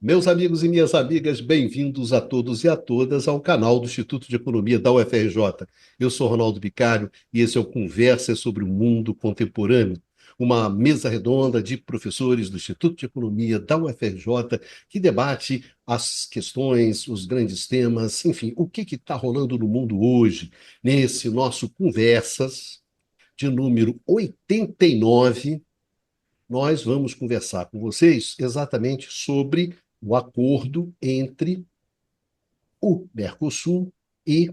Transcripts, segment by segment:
Meus amigos e minhas amigas, bem-vindos a todos e a todas ao canal do Instituto de Economia da UFRJ. Eu sou Ronaldo Bicário e esse é o Conversa sobre o Mundo Contemporâneo, uma mesa redonda de professores do Instituto de Economia da UFRJ que debate as questões, os grandes temas, enfim, o que está rolando no mundo hoje, nesse nosso Conversas de número 89. Nós vamos conversar com vocês exatamente sobre o acordo entre o Mercosul e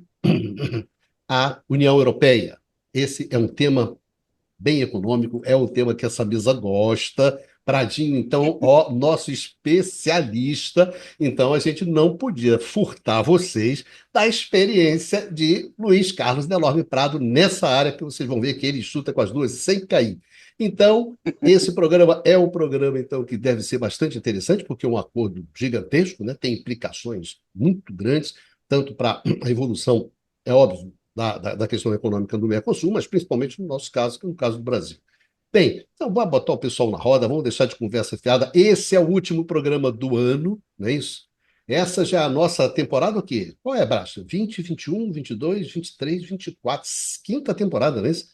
a União Europeia. Esse é um tema bem econômico, é um tema que essa mesa gosta. Pradinho, então, ó, nosso especialista. Então, a gente não podia furtar vocês da experiência de Luiz Carlos Delorme Prado nessa área, que vocês vão ver que ele chuta com as duas sem cair. Então, esse programa é um programa então que deve ser bastante interessante, porque é um acordo gigantesco, né? Tem implicações muito grandes, tanto para a evolução, é óbvio, da questão econômica do Mercosul, mas principalmente no nosso caso, que é no caso do Brasil. Bem, então vamos botar o pessoal na roda, vamos deixar de conversa fiada. Esse é o último programa do ano, não é isso? Essa já é a nossa temporada o quê? Qual é, Bracha? 20, 21, 22, 23, 24, quinta temporada, não é isso?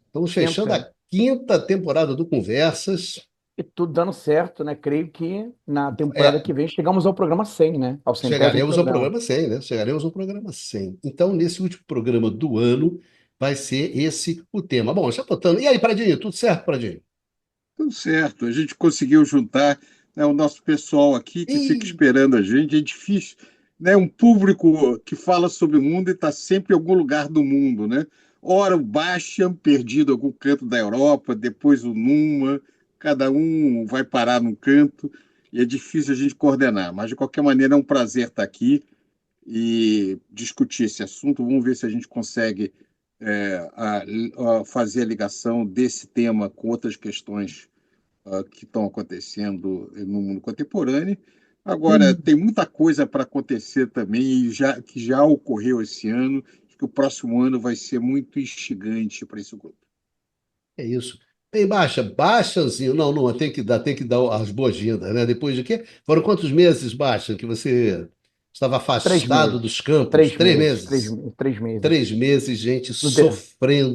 Estamos fechando Quinta. a quinta temporada do Conversas. E tudo dando certo, né? Creio que na temporada É, que vem chegamos ao programa 100, né? Ao centésimo chegaremos ao programa. programa 100, né? Chegaremos ao programa 100. Então, nesse último programa do ano, vai ser esse o tema. Bom, já botando. E aí, Pradinho, tudo certo, Pradinho? Tudo certo, a gente conseguiu juntar, né, o nosso pessoal aqui que fica Ih, esperando a gente. É difícil, né? Um público que fala sobre o mundo e está sempre em algum lugar do mundo, né? Ora o Bastian, perdido em algum canto da Europa, depois o Numa, cada um vai parar num canto e é difícil a gente coordenar. Mas, de qualquer maneira, é um prazer estar aqui e discutir esse assunto. Vamos ver se a gente consegue fazer a ligação desse tema com outras questões que estão acontecendo no mundo contemporâneo. Agora, tem muita coisa para acontecer também, que já ocorreu esse ano. Acho que o próximo ano vai ser muito instigante para esse grupo. é isso. Bem, Baixazinho. Não, não, tem que dar as boas-vindas, né? Depois de quê? Foram quantos meses, Baixa, que você estava Três afastado meses. dos campos? Três Três meses. Três, meses. três meses. 3 meses, gente, No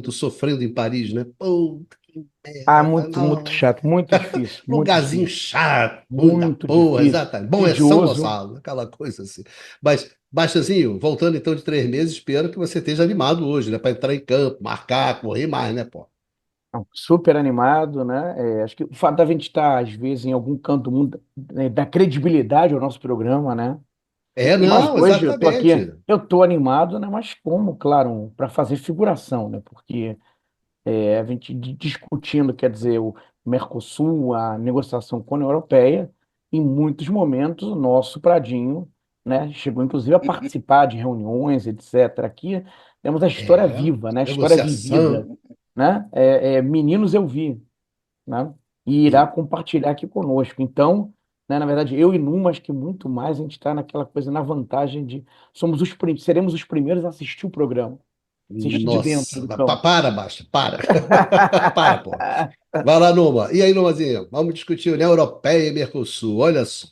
de- sofrendo em Paris, né? Puta que Ah, merda, muito, muito não. chato. Muito difícil. Muito Lugarzinho difícil. chato, ruim da Muito porra, difícil. exatamente. Bom é São Tedioso. Gonçalo, aquela coisa assim. Mas, Baixazinho, voltando então de 3 meses, espero que você esteja animado hoje, né? Para entrar em campo, marcar, correr mais, né, pô? Não, super animado, né? Acho que o fato da gente estar, às vezes, em algum canto do mundo, né, dá credibilidade ao nosso programa, né? É, Mas não, hoje exatamente. eu tô animado, né? Mas como, claro, para fazer figuração, né? Porque a gente discutindo, quer dizer, o Mercosul, a negociação com a União Europeia, em muitos momentos o nosso Pradinho, né? Chegou inclusive a participar de reuniões, etc. Aqui temos a história É, viva, né? A história vivida, negociação. né? Meninos eu vi, né? E irá compartilhar aqui conosco. Então, né, na verdade, eu e Numa, acho que muito mais a gente está naquela coisa, na vantagem de seremos os primeiros a assistir o programa, assistir de dentro Nossa, do campo. para, Baixa, para. Para, pô. Vai lá, Numa. E aí, Numazinho? Vamos discutir União Europeia e Mercosul. Olha só.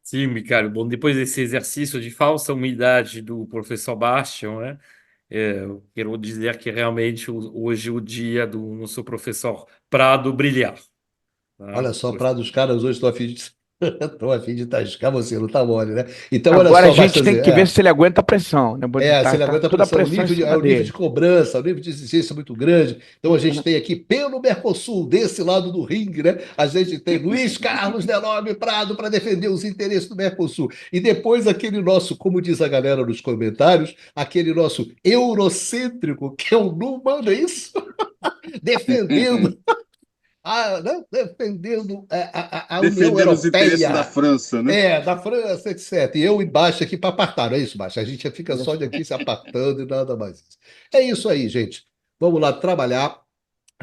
Sim, Ricardo. Bom, depois desse exercício de falsa humildade do professor Bastian, né, eu quero dizer que realmente hoje é o dia do nosso professor Prado brilhar. Tá? Olha só, para dos caras hoje, estou a fim de tascar você, não tá mole, né? Então, olha Agora a só, gente tem Baixazinho. que ver se ele aguenta a pressão, né? Se ele Tá aguenta a toda a pressão, pressão em é cima o nível de dele. cobrança, o nível de exigência é muito grande. Então a gente tem aqui, pelo Mercosul, desse lado do ringue, né? A gente tem Luiz Carlos Delorme Prado para defender os interesses do Mercosul. E depois aquele nosso, como diz a galera nos comentários, aquele nosso eurocêntrico, que é o Numan, não é isso? Defendendo né? Defendendo a União Defendendo os interesses da Europeia. França, né? Da França, etc. E eu embaixo aqui para apartar, não é isso, Baixa? A gente já fica só de aqui se apartando e nada mais. É isso aí, gente. Vamos lá trabalhar.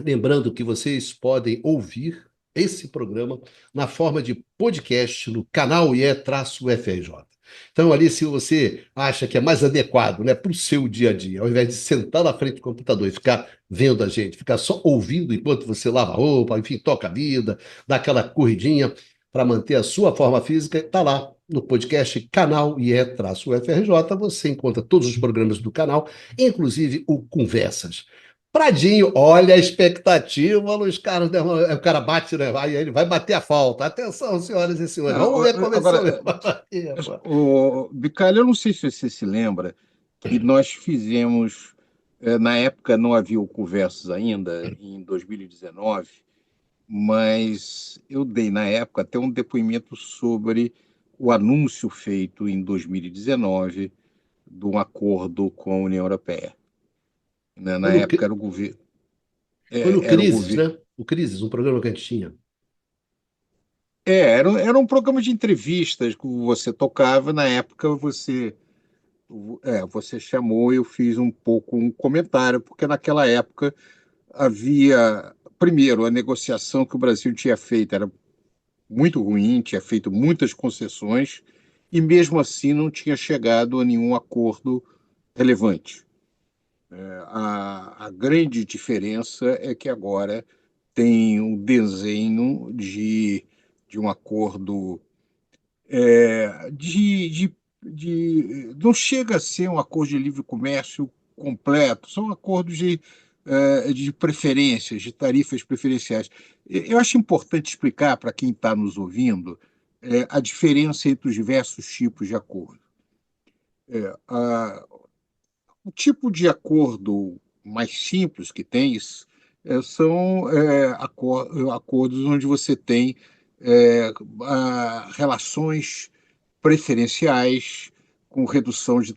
Lembrando que vocês podem ouvir esse programa na forma de podcast no canal IE-UFRJ. Então, ali, se você acha que é mais adequado, né, para o seu dia a dia, ao invés de sentar na frente do computador e ficar vendo a gente, ficar só ouvindo enquanto você lava a roupa, enfim, toca a vida, dá aquela corridinha, para manter a sua forma física, está lá no podcast Canal IE-UFRJ. Você encontra todos os programas do canal, inclusive o Conversas. Pradinho, olha a expectativa nos caras. O cara bate, né? Ele vai bater a falta. Atenção, senhoras e senhores. Vamos ver como esse homem Agora, vai bater. Pô. Bicalho, eu não sei se você se lembra que nós fizemos, na época não havia o Conversas ainda, em 2019, mas eu dei na época até um depoimento sobre o anúncio feito em 2019 de um acordo com a União Europeia. Né? Foi Na no, época era o governo. foi no Era o Crises, governo. né? O Crises, um programa que a gente tinha. Era um programa de entrevistas que você tocava. Na época você chamou e eu fiz um pouco um comentário, porque naquela época havia, primeiro, a negociação que o Brasil tinha feito era muito ruim, tinha feito muitas concessões e mesmo assim não tinha chegado a nenhum acordo relevante. A grande diferença é que agora tem um desenho de um acordo é, não chega a ser um acordo de livre comércio completo, são acordos de preferências, de tarifas preferenciais. Eu acho importante explicar para quem está nos ouvindo a diferença entre os diversos tipos de acordo. A, o tipo de acordo mais simples que tem são acordos onde você tem relações preferenciais com redução de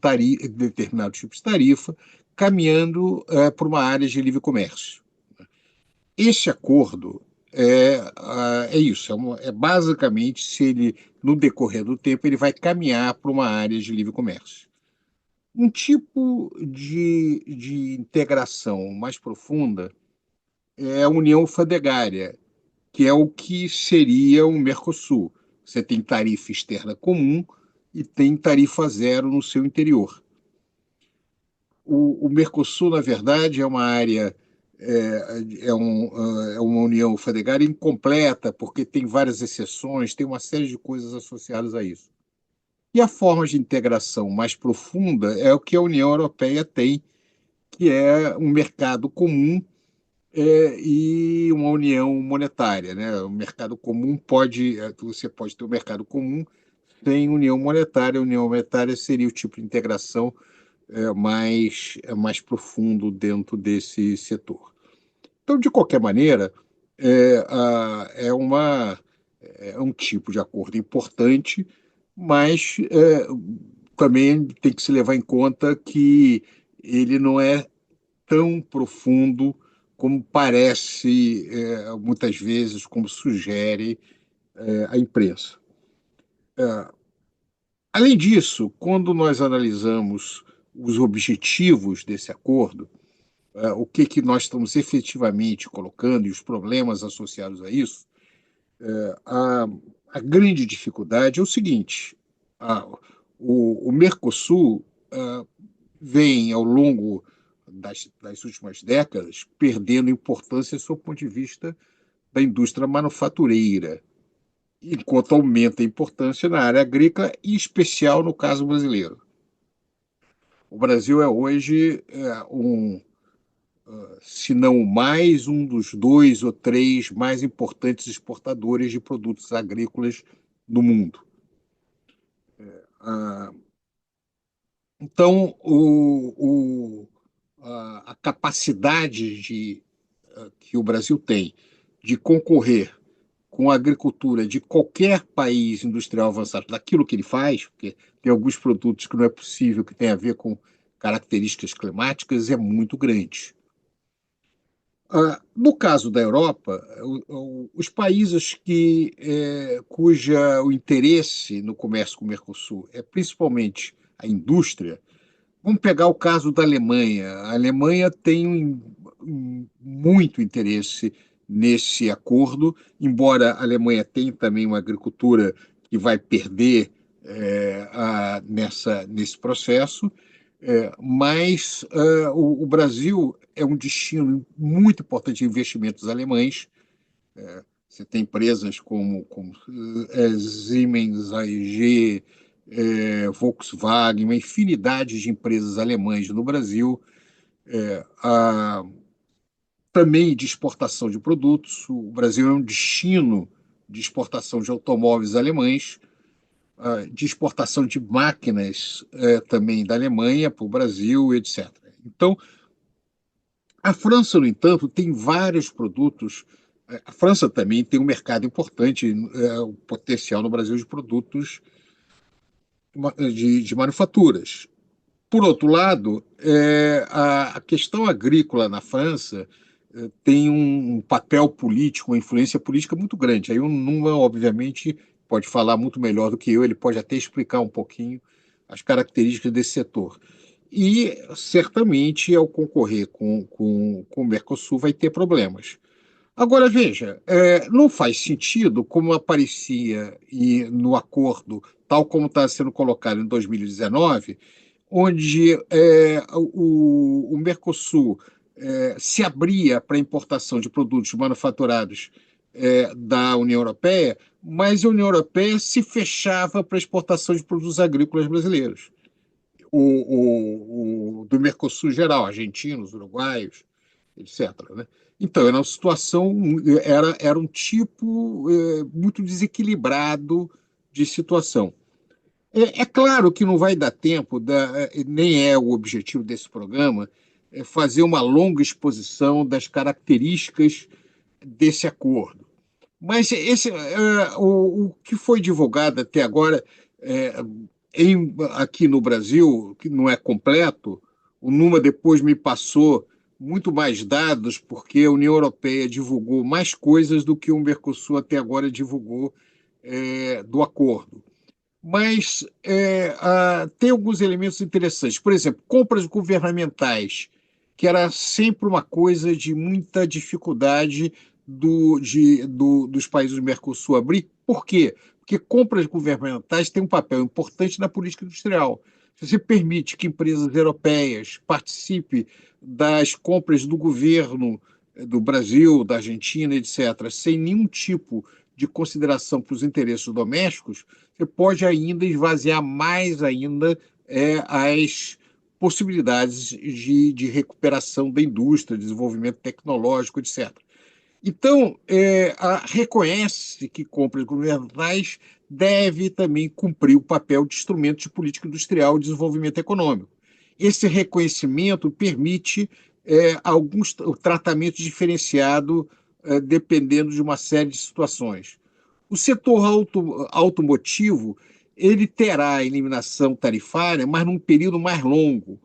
determinados tipos de tarifa, caminhando para uma área de livre comércio. Esse acordo é isso, basicamente se ele, no decorrer do tempo, ele vai caminhar para uma área de livre comércio. Um tipo de integração mais profunda é a União Alfandegária, que é o que seria o Mercosul. Você tem tarifa externa comum e tem tarifa zero no seu interior. O Mercosul, na verdade, é uma área, é uma união alfandegária incompleta, porque tem várias exceções, tem uma série de coisas associadas a isso. E a forma de integração mais profunda é o que a União Europeia tem, que é um mercado comum e uma união monetária, né? O mercado comum você pode ter um mercado comum sem união monetária. A união monetária seria o tipo de integração mais profundo dentro desse setor. Então, de qualquer maneira, é, a- é uma, é um tipo de acordo importante, mas também tem que se levar em conta que ele não é tão profundo como parece, muitas vezes, como sugere a imprensa. Além disso, quando nós analisamos os objetivos desse acordo, o que nós estamos efetivamente colocando e os problemas associados a isso, a, a grande dificuldade é o seguinte: a, o Mercosul vem, ao longo das últimas décadas, perdendo importância do ponto de vista da indústria manufatureira, enquanto aumenta a importância na área agrícola, e em especial no caso brasileiro. O Brasil é hoje se não o mais, um dos dois ou três mais importantes exportadores de produtos agrícolas do mundo. Então, a capacidade que o Brasil tem de concorrer com a agricultura de qualquer país industrial avançado, daquilo que ele faz, porque tem alguns produtos que não é possível, que tem a ver com características climáticas, é muito grande. No caso da Europa, os países cuja o interesse no comércio com o Mercosul é principalmente a indústria. Vamos pegar o caso da Alemanha. A Alemanha tem muito interesse nesse acordo, embora a Alemanha tenha também uma agricultura que vai perder nesse processo, mas o Brasil é um destino muito importante de investimentos alemães, Você tem empresas como Siemens, AEG, Volkswagen, uma infinidade de empresas alemãs no Brasil, a, também de exportação de produtos. O Brasil é um destino de exportação de automóveis alemães, de exportação de máquinas também da Alemanha para o Brasil, etc. Então, a França, no entanto, tem vários produtos. A França também tem um mercado importante, o potencial no Brasil de produtos de manufaturas. Por outro lado, a questão agrícola na França tem um papel político, uma influência política muito grande. Aí o Numa, obviamente, pode falar muito melhor do que eu, ele pode até explicar um pouquinho as características desse setor. E, certamente, ao concorrer com o Mercosul, vai ter problemas. Agora, veja, não faz sentido, como aparecia no acordo, tal como está sendo colocado em 2019, onde o Mercosul se abria para a importação de produtos manufaturados da União Europeia, mas a União Europeia se fechava para a exportação de produtos agrícolas brasileiros. Do Mercosul geral, argentinos, uruguaios, etc. Né? Então, era uma situação, era um tipo muito desequilibrado de situação. É claro que não vai dar tempo, nem é o objetivo desse programa, fazer uma longa exposição das características desse acordo. Mas o que foi divulgado até agora, é, aqui no Brasil, que não é completo, o Numa depois me passou muito mais dados, porque a União Europeia divulgou mais coisas do que o Mercosul até agora divulgou do acordo. Mas tem alguns elementos interessantes. Por exemplo, compras governamentais, que era sempre uma coisa de muita dificuldade dos países do Mercosul abrir. Por quê? Porque compras governamentais têm um papel importante na política industrial. Se você permite que empresas europeias participem das compras do governo do Brasil, da Argentina, etc., sem nenhum tipo de consideração para os interesses domésticos, você pode ainda esvaziar mais ainda as possibilidades de recuperação da indústria, desenvolvimento tecnológico, etc. Então, reconhece que compras governamentais deve também cumprir o papel de instrumento de política industrial e desenvolvimento econômico. Esse reconhecimento permite alguns tratamentos diferenciados dependendo de uma série de situações. O setor automotivo ele terá a eliminação tarifária, mas num período mais longo.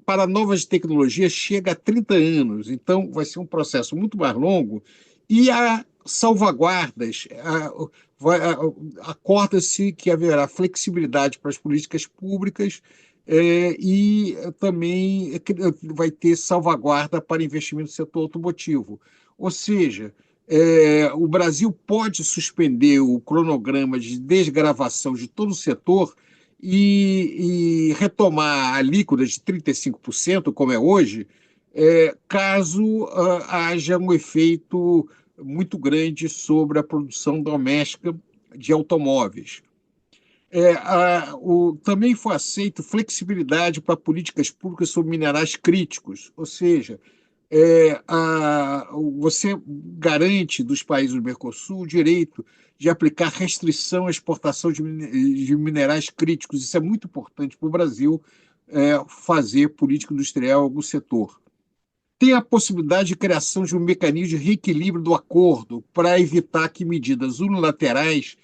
Para novas tecnologias, chega a 30 anos, então vai ser um processo muito mais longo, e há salvaguardas, acorda-se que haverá flexibilidade para as políticas públicas e também vai ter salvaguarda para investimento no setor automotivo. Ou seja, o Brasil pode suspender o cronograma de desgravação de todo o setor e retomar a alíquota de 35%, como é hoje, caso haja um efeito muito grande sobre a produção doméstica de automóveis. Também foi aceito flexibilidade para políticas públicas sobre minerais críticos, ou seja, você garante dos países do Mercosul o direito de aplicar restrição à exportação de minerais críticos. Isso é muito importante para o Brasil fazer política industrial em algum setor. Tem a possibilidade de criação de um mecanismo de reequilíbrio do acordo para evitar que medidas unilaterais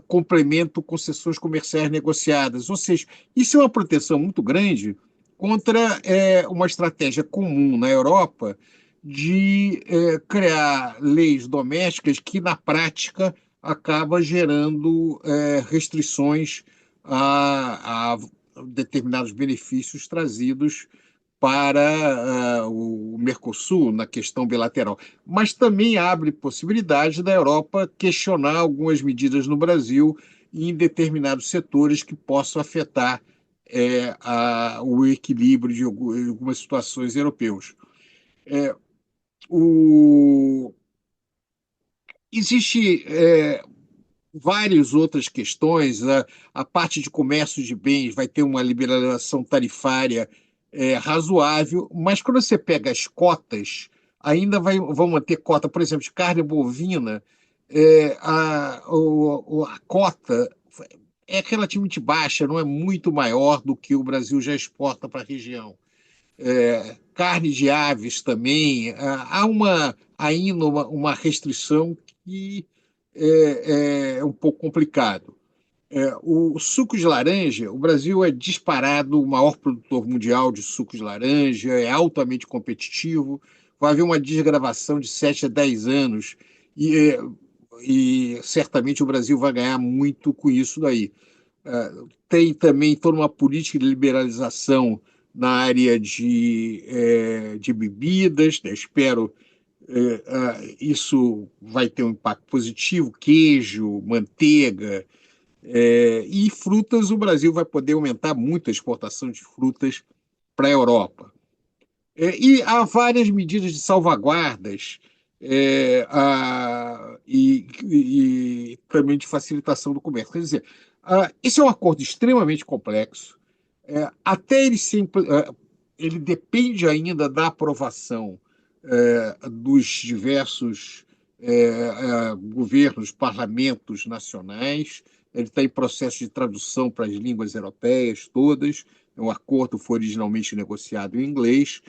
complementem concessões comerciais negociadas. Ou seja, isso é uma proteção muito grande contra uma estratégia comum na Europa de criar leis domésticas que, na prática, acaba gerando restrições a determinados benefícios trazidos para o Mercosul na questão bilateral. Mas também abre possibilidade da Europa questionar algumas medidas no Brasil e em determinados setores que possam afetar o equilíbrio de algumas situações europeus. O, existe várias outras questões. A parte de comércio de bens vai ter uma liberalização tarifária razoável, mas quando você pega as cotas, ainda vão manter cota, por exemplo, de carne bovina, a cota é relativamente baixa, não é muito maior do que o Brasil já exporta para a região. Carne de aves também, há ainda uma restrição que é um pouco complicado. O suco de laranja, o Brasil é disparado o maior produtor mundial de suco de laranja, é altamente competitivo, vai haver uma desgravação de 7 a 10 anos e, e certamente o Brasil vai ganhar muito com isso daí. Tem também toda uma política de liberalização na área de bebidas, né? Espero isso vai ter um impacto positivo, queijo, manteiga, e frutas, o Brasil vai poder aumentar muito a exportação de frutas para a Europa. E há várias medidas de salvaguardas e também de facilitação do comércio. Quer dizer, esse é um acordo extremamente complexo. Até ele depende ainda da aprovação dos diversos governos, parlamentos nacionais. Ele está em processo de tradução para as línguas europeias todas. O acordo foi originalmente negociado em inglês.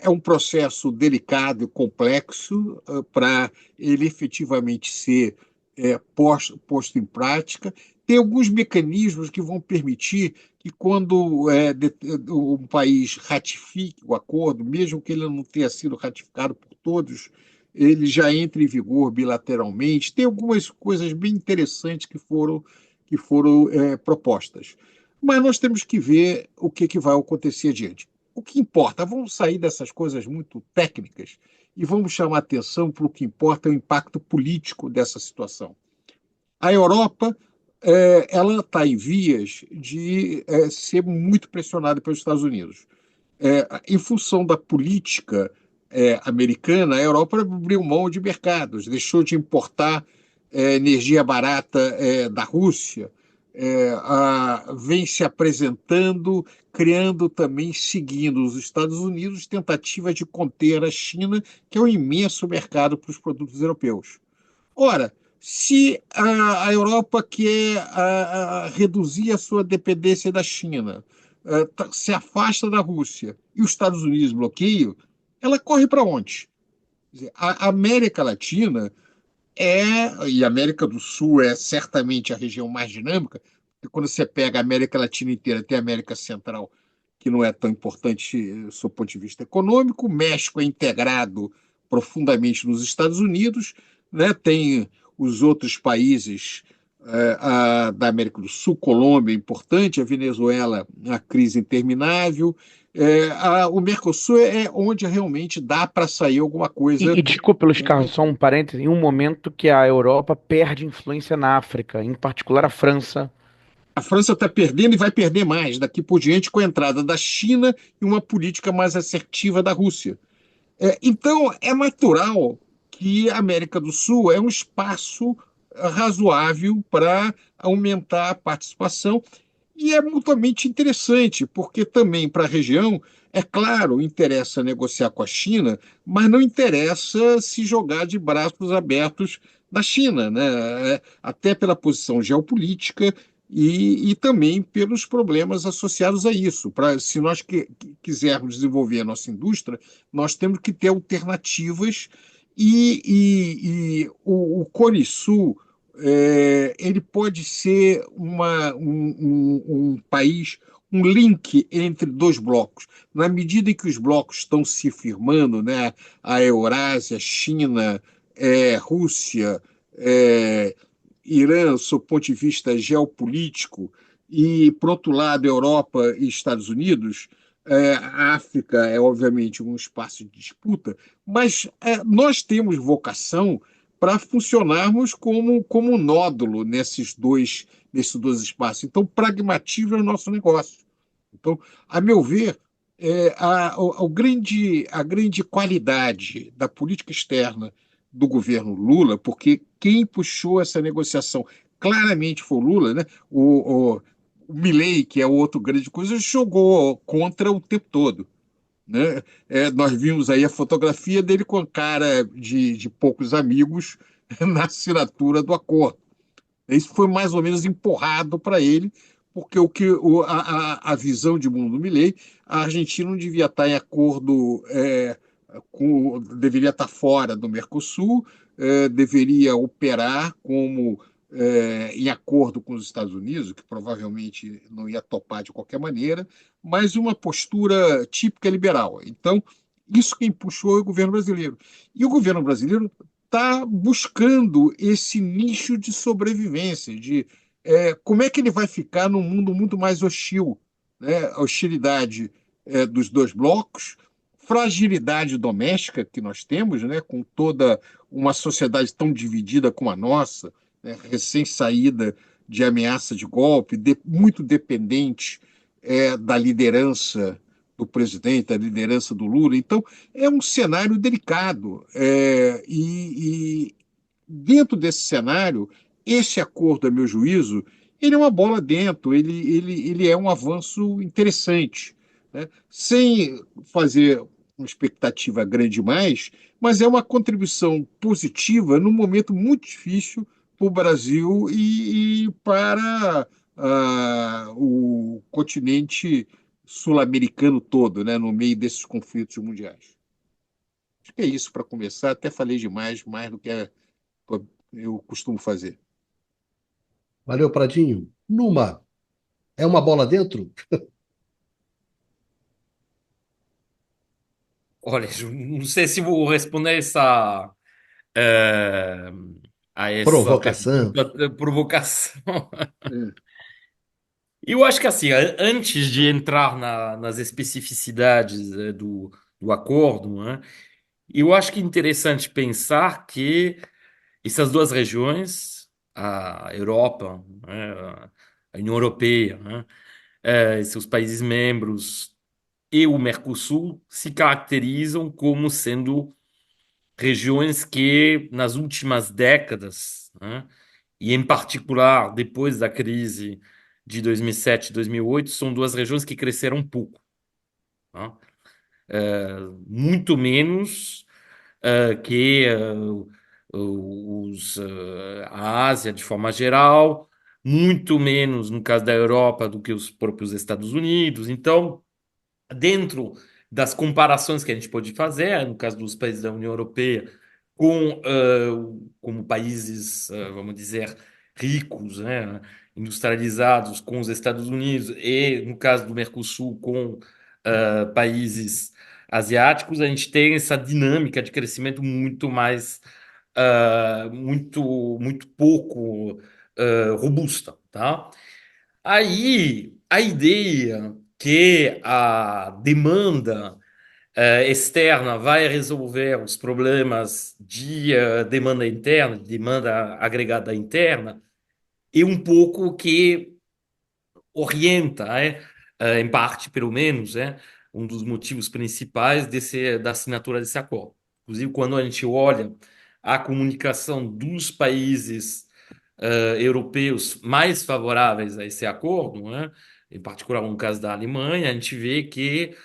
É um processo delicado e complexo para ele efetivamente ser posto em prática. Tem alguns mecanismos que vão permitir que, quando um país ratifique o acordo, mesmo que ele não tenha sido ratificado por todos, ele já entre em vigor bilateralmente. Tem algumas coisas bem interessantes que foram propostas. Mas nós temos que ver o que vai acontecer adiante. O que importa, vamos sair dessas coisas muito técnicas e vamos chamar atenção para o que importa, é o impacto político dessa situação. A Europa ela está em vias de ser muito pressionada pelos Estados Unidos. Em função da política americana, a Europa abriu mão de mercados, deixou de importar energia barata da Rússia, vem se apresentando, criando também, seguindo os Estados Unidos, tentativa de conter a China, que é um imenso mercado para os produtos europeus. Ora, se a Europa quer reduzir a sua dependência da China, se afasta da Rússia e os Estados Unidos bloqueiam, ela corre para onde? Quer dizer, a América Latina e a América do Sul é certamente a região mais dinâmica, porque quando você pega a América Latina inteira, tem a América Central, que não é tão importante do seu ponto de vista econômico. O México é integrado profundamente nos Estados Unidos, né? Tem os outros países da América do Sul, Colômbia é importante, a Venezuela, a crise interminável. O Mercosul é onde realmente dá para sair alguma coisa. Desculpa, Luiz Carlos, só um parêntese, em um momento que a Europa perde influência na África, em particular a França. A França está perdendo e vai perder mais daqui por diante com a entrada da China e uma política mais assertiva da Rússia. Então, é natural que a América do Sul é um espaço razoável para aumentar a participação, e é mutuamente interessante, porque também para a região, é claro, interessa negociar com a China, mas não interessa se jogar de braços abertos na China, né? Até pela posição geopolítica e também pelos problemas associados a isso. Se nós quisermos desenvolver a nossa indústria, nós temos que ter alternativas, e o Cone Sul ele pode ser um país, um link entre dois blocos. Na medida em que os blocos estão se firmando, né, a Eurásia, China, Rússia, Irã, do seu ponto de vista geopolítico, e, por outro lado, Europa e Estados Unidos, a África é, obviamente, um espaço de disputa, mas nós temos vocação para funcionarmos como nódulo nesses dois espaços. Então, pragmatismo é o nosso negócio. Então, a meu ver, a grande qualidade da política externa do governo Lula, porque quem puxou essa negociação claramente foi o Lula, né? O Milei, que é o outro grande coisa, jogou contra o tempo todo, né? Nós vimos aí a fotografia dele com a cara de poucos amigos na assinatura do acordo. Isso foi mais ou menos empurrado para ele, porque a visão de mundo do Milei, a Argentina não devia estar em acordo, deveria estar fora do Mercosul, deveria operar como em acordo com os Estados Unidos, que provavelmente não ia topar de qualquer maneira, mas uma postura típica liberal. Então, isso quem puxou é o governo brasileiro. E o governo brasileiro está buscando esse nicho de sobrevivência, de como é que ele vai ficar num mundo muito mais hostil, né? A hostilidade dos dois blocos, fragilidade doméstica que nós temos, né? Com toda uma sociedade tão dividida como a nossa, né? Recém-saída de ameaça de golpe, muito dependente da liderança do presidente, da liderança do Lula. Então, é um cenário delicado. E dentro desse cenário, esse acordo, a meu juízo, ele é uma bola dentro, ele é um avanço interessante, né? Sem fazer uma expectativa grande demais, mas é uma contribuição positiva num momento muito difícil para o Brasil e para o continente sul-americano todo, né, no meio desses conflitos mundiais. Acho que é isso para começar. Até falei demais, mais do que eu costumo fazer. Valeu, Pradinho. Numa, é uma bola dentro? Olha, eu não sei se vou responder eh, a essa Provocação. pergunta, provocação. É, Eu acho que assim, antes de entrar nas especificidades do acordo, né, eu acho que é interessante pensar que essas duas regiões, a Europa, né, a União Europeia, né, e seus países membros e o Mercosul se caracterizam como sendo regiões que, nas últimas décadas, né, e em particular depois da crise de 2007 e 2008, são duas regiões que cresceram um pouco, tá? Muito menos que a Ásia de forma geral, muito menos no caso da Europa do que os próprios Estados Unidos. Então, dentro das comparações que a gente pode fazer, no caso dos países da União Europeia, com como países, vamos dizer, ricos, né, industrializados, com os Estados Unidos, e no caso do Mercosul, com países asiáticos, a gente tem essa dinâmica de crescimento muito mais, muito pouco robusta, tá? Aí, a ideia que a demanda externa vai resolver os problemas de demanda interna, de demanda agregada interna, é um pouco que orienta, em parte, pelo menos, um dos motivos principais da assinatura desse acordo. Inclusive, quando a gente olha a comunicação dos países europeus mais favoráveis a esse acordo, né? Em particular no caso da Alemanha, a gente vê que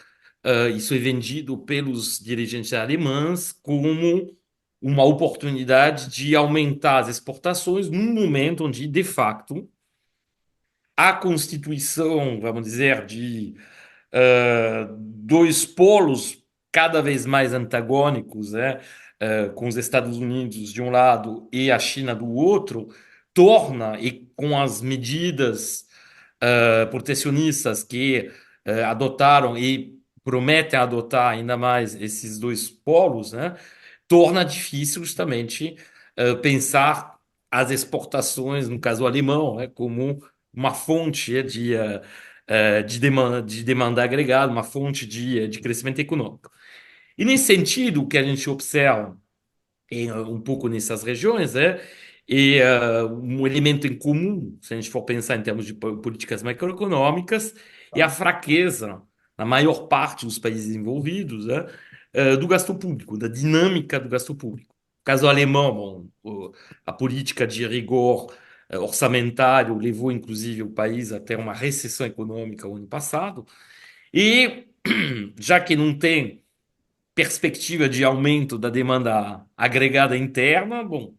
isso é vendido pelos dirigentes alemães como uma oportunidade de aumentar as exportações num momento onde, de fato, a constituição, vamos dizer, de dois polos cada vez mais antagônicos, né, com os Estados Unidos de um lado e a China do outro, torna, e com as medidas protecionistas que adotaram e prometem adotar ainda mais esses dois polos, né, torna difícil justamente pensar as exportações, no caso alemão, né, como uma fonte de demanda agregada, uma fonte de crescimento econômico. E nesse sentido, o que a gente observa um pouco nessas regiões um elemento em comum, se a gente for pensar em termos de políticas macroeconômicas, é a fraqueza, na maior parte dos países envolvidos, do gasto público, da dinâmica do gasto público. caso alemão, bom, a política de rigor orçamentário levou, inclusive, o país até uma recessão econômica o ano passado. E, já que não tem perspectiva de aumento da demanda agregada interna, bom,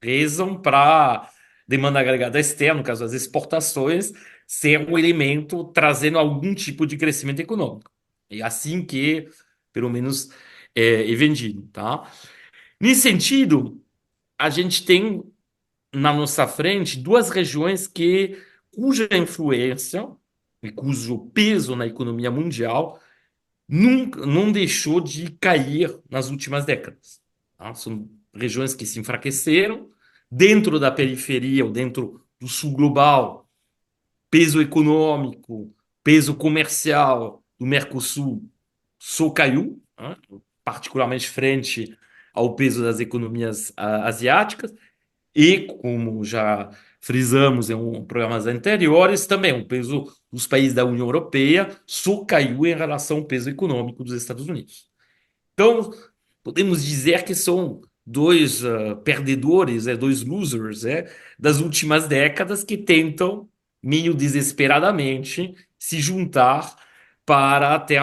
rezam para demanda agregada externa, no caso das exportações, ser um elemento trazendo algum tipo de crescimento econômico. É assim que, pelo menos, é vendido, tá? Nesse sentido, a gente tem na nossa frente duas regiões cuja influência e cujo peso na economia mundial nunca não deixou de cair nas últimas décadas. Tá? São regiões que se enfraqueceram dentro da periferia ou dentro do sul global, peso econômico, peso comercial do Mercosul só caiu, né? Particularmente frente ao peso das economias asiáticas. E, como já frisamos programas anteriores, também o peso dos países da União Europeia só caiu em relação ao peso econômico dos Estados Unidos. Então, podemos dizer que são dois perdedores, dois losers, das últimas décadas que tentam, meio desesperadamente, se juntar para ter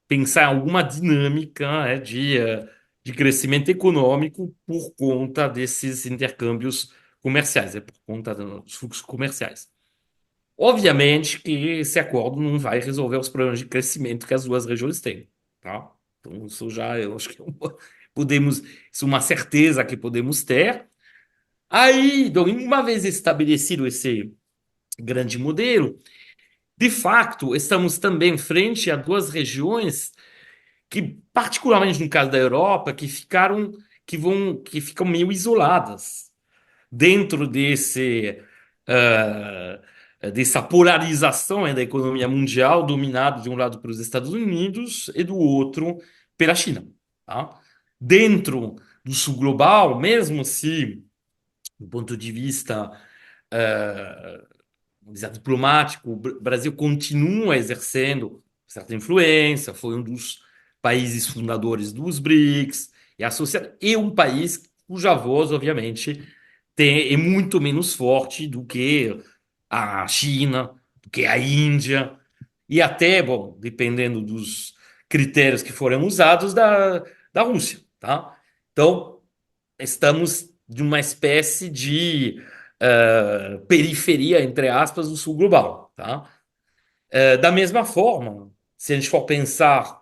pensar em alguma dinâmica, de crescimento econômico por conta desses intercâmbios comerciais, por conta dos fluxos comerciais. Obviamente que esse acordo não vai resolver os problemas de crescimento que as duas regiões têm, tá? Então, isso já, eu acho que isso é uma certeza que podemos ter. Aí, então, uma vez estabelecido esse grande modelo, de fato, estamos também frente a duas regiões que, particularmente no caso da Europa, que ficam meio isoladas dentro dessa polarização da economia mundial, dominado de um lado pelos Estados Unidos e do outro pela China. Tá? Dentro do sul global, mesmo se, do ponto de vista uh, vamos dizer, diplomático, o Brasil continua exercendo certa influência, foi um dos países fundadores dos BRICS, e um país cuja voz, obviamente, é muito menos forte do que a China, do que a Índia, e até, bom, dependendo dos critérios que forem usados, da Rússia, tá? Então, estamos de uma espécie de periferia, entre aspas, do sul global, tá? Da mesma forma, se a gente for pensar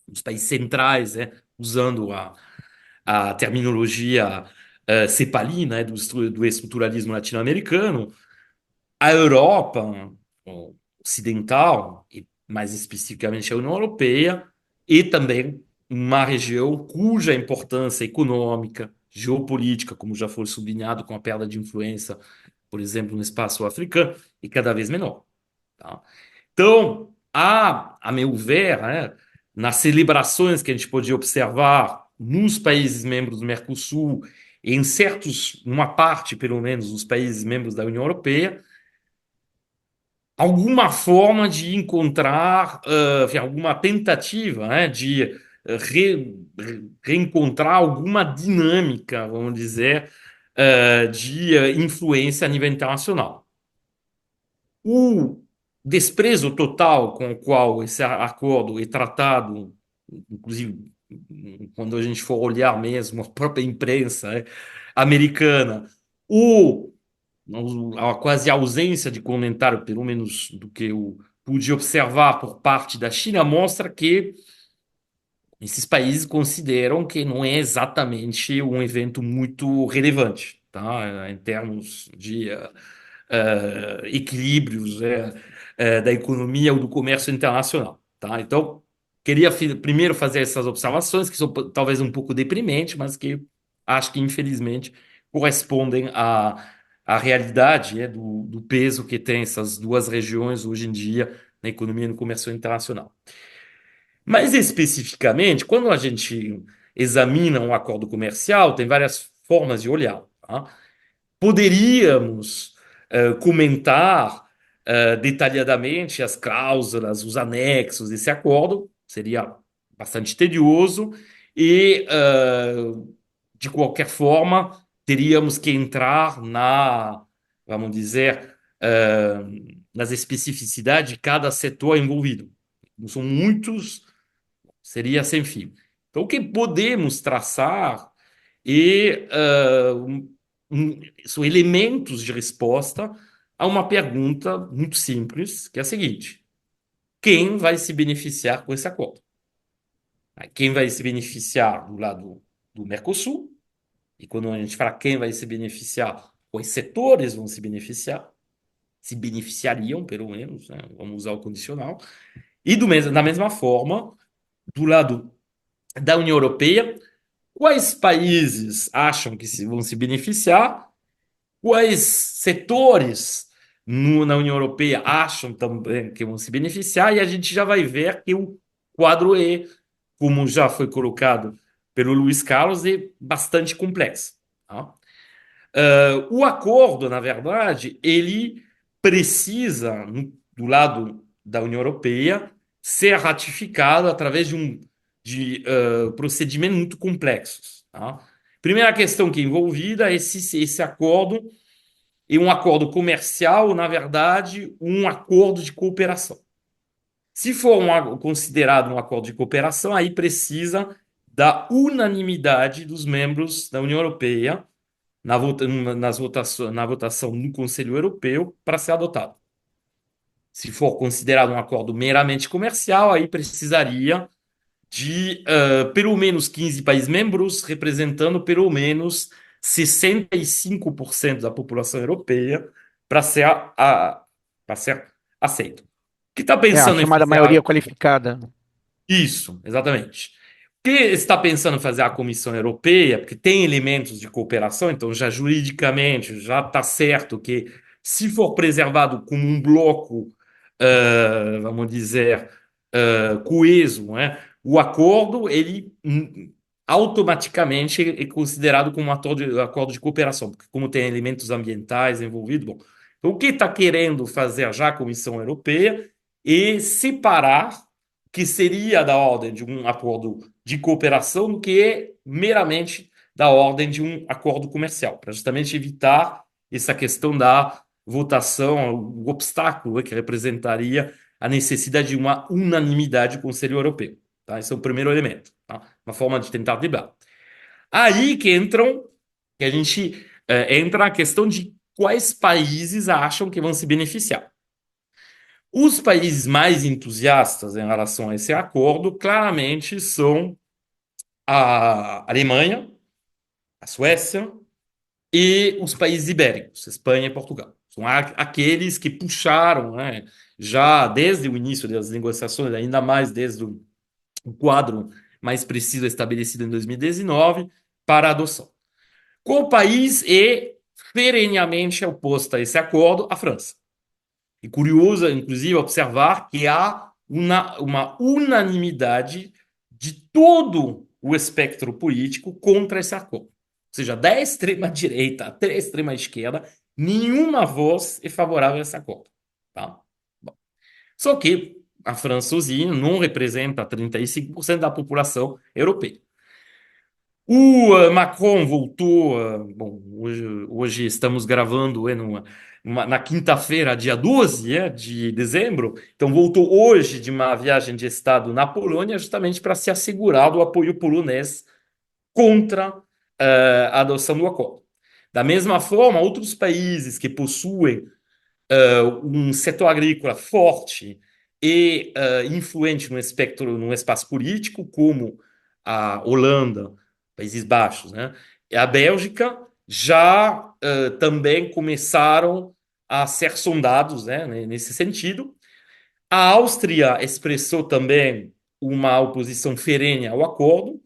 nos países centrais, usando a terminologia CEPALI, do estruturalismo latino-americano, a Europa ocidental, e mais especificamente a União Europeia, e também uma região cuja importância econômica, geopolítica, como já foi sublinhado com a perda de influência, por exemplo, no espaço africano, é cada vez menor. Tá? Então, a meu ver, nas celebrações que a gente podia observar nos países membros do Mercosul, uma parte, pelo menos, dos países membros da União Europeia, alguma forma de encontrar, enfim, alguma tentativa, de reencontrar alguma dinâmica, vamos dizer, de influência a nível internacional. O desprezo total com o qual esse acordo é tratado, inclusive quando a gente for olhar mesmo a própria imprensa, americana, o a quase ausência de comentário, pelo menos do que eu pude observar por parte da China, mostra que esses países consideram que não é exatamente um evento muito relevante, tá? Em termos de equilíbrios da economia ou do comércio internacional. Tá? Então, queria primeiro fazer essas observações, que são talvez um pouco deprimentes, mas que acho que, infelizmente, correspondem à realidade do peso que tem essas duas regiões hoje em dia na economia e no comércio internacional. Mais especificamente, quando a gente examina um acordo comercial, tem várias formas de olhar. Tá? Poderíamos comentar detalhadamente as cláusulas, os anexos desse acordo, seria bastante tedioso, e, de qualquer forma, teríamos que entrar vamos dizer, nas especificidades de cada setor envolvido. Não são muitos, seria sem fim. Então, o que podemos traçar são elementos de resposta a uma pergunta muito simples, que é a seguinte: quem vai se beneficiar com esse acordo? Quem vai se beneficiar do lado do Mercosul? E quando a gente fala quem vai se beneficiar, os setores vão se beneficiariam, pelo menos, né? Vamos usar o condicional. E da mesma forma, do lado da União Europeia, quais países acham que vão se beneficiar, quais setores na União Europeia acham também que vão se beneficiar, e a gente já vai ver que o quadro é, como já foi colocado pelo Luiz Carlos, é bastante complexo. Tá? O acordo, na verdade, ele precisa, do lado da União Europeia, ser ratificado através de procedimentos muito complexos. Tá? Primeira questão que é envolvida é esse acordo é um acordo comercial, na verdade, um acordo de cooperação. Se for considerado um acordo de cooperação, aí precisa da unanimidade dos membros da União Europeia na votação no Conselho Europeu para ser adotado. Se for considerado um acordo meramente comercial, aí precisaria de pelo menos 15 países membros, representando pelo menos 65% da população europeia para para ser aceito. O que está É a pensando em chamada fazer maioria qualificada. isso, exatamente. O que está pensando em fazer a Comissão Europeia, porque tem elementos de cooperação, então já juridicamente já está certo que se for preservado como um bloco, vamos dizer, coeso, não é? O acordo, ele automaticamente é considerado como um acordo de cooperação, porque como tem elementos ambientais envolvidos, bom. Então, o que está querendo fazer já a Comissão Europeia é separar que seria da ordem de um acordo de cooperação do que é meramente da ordem de um acordo comercial, para justamente evitar essa questão da votação, o obstáculo que representaria a necessidade de uma unanimidade do Conselho Europeu. Tá? Esse é o primeiro elemento, tá? Uma forma de tentar driblar. Aí que a gente entra a questão de quais países acham que vão se beneficiar. Os países mais entusiastas em relação a esse acordo claramente são a Alemanha, a Suécia e os países ibéricos, Espanha e Portugal. São aqueles que puxaram, né, já desde o início das negociações, ainda mais desde o quadro mais preciso estabelecido em 2019, para a adoção. Qual país é pereneamente oposto a esse acordo? A França. E curioso, inclusive, observar que há uma unanimidade de todo o espectro político contra esse acordo. Ou seja, da extrema-direita até a extrema-esquerda, nenhuma voz é favorável a esse acordo. Tá? Bom. Só que a França sozinha não representa 35% da população europeia. O Macron voltou. Bom, hoje estamos gravando na quinta-feira, dia 12 de dezembro. Então, voltou hoje de uma viagem de Estado na Polônia, justamente para se assegurar do apoio polonês contra a adoção do acordo. Da mesma forma, outros países que possuem um setor agrícola forte e influente no espectro, no espaço político, como a Holanda, Países Baixos, né? E a Bélgica já também começaram a ser sondados, né, nesse sentido. A Áustria expressou também uma oposição ferrenha ao acordo,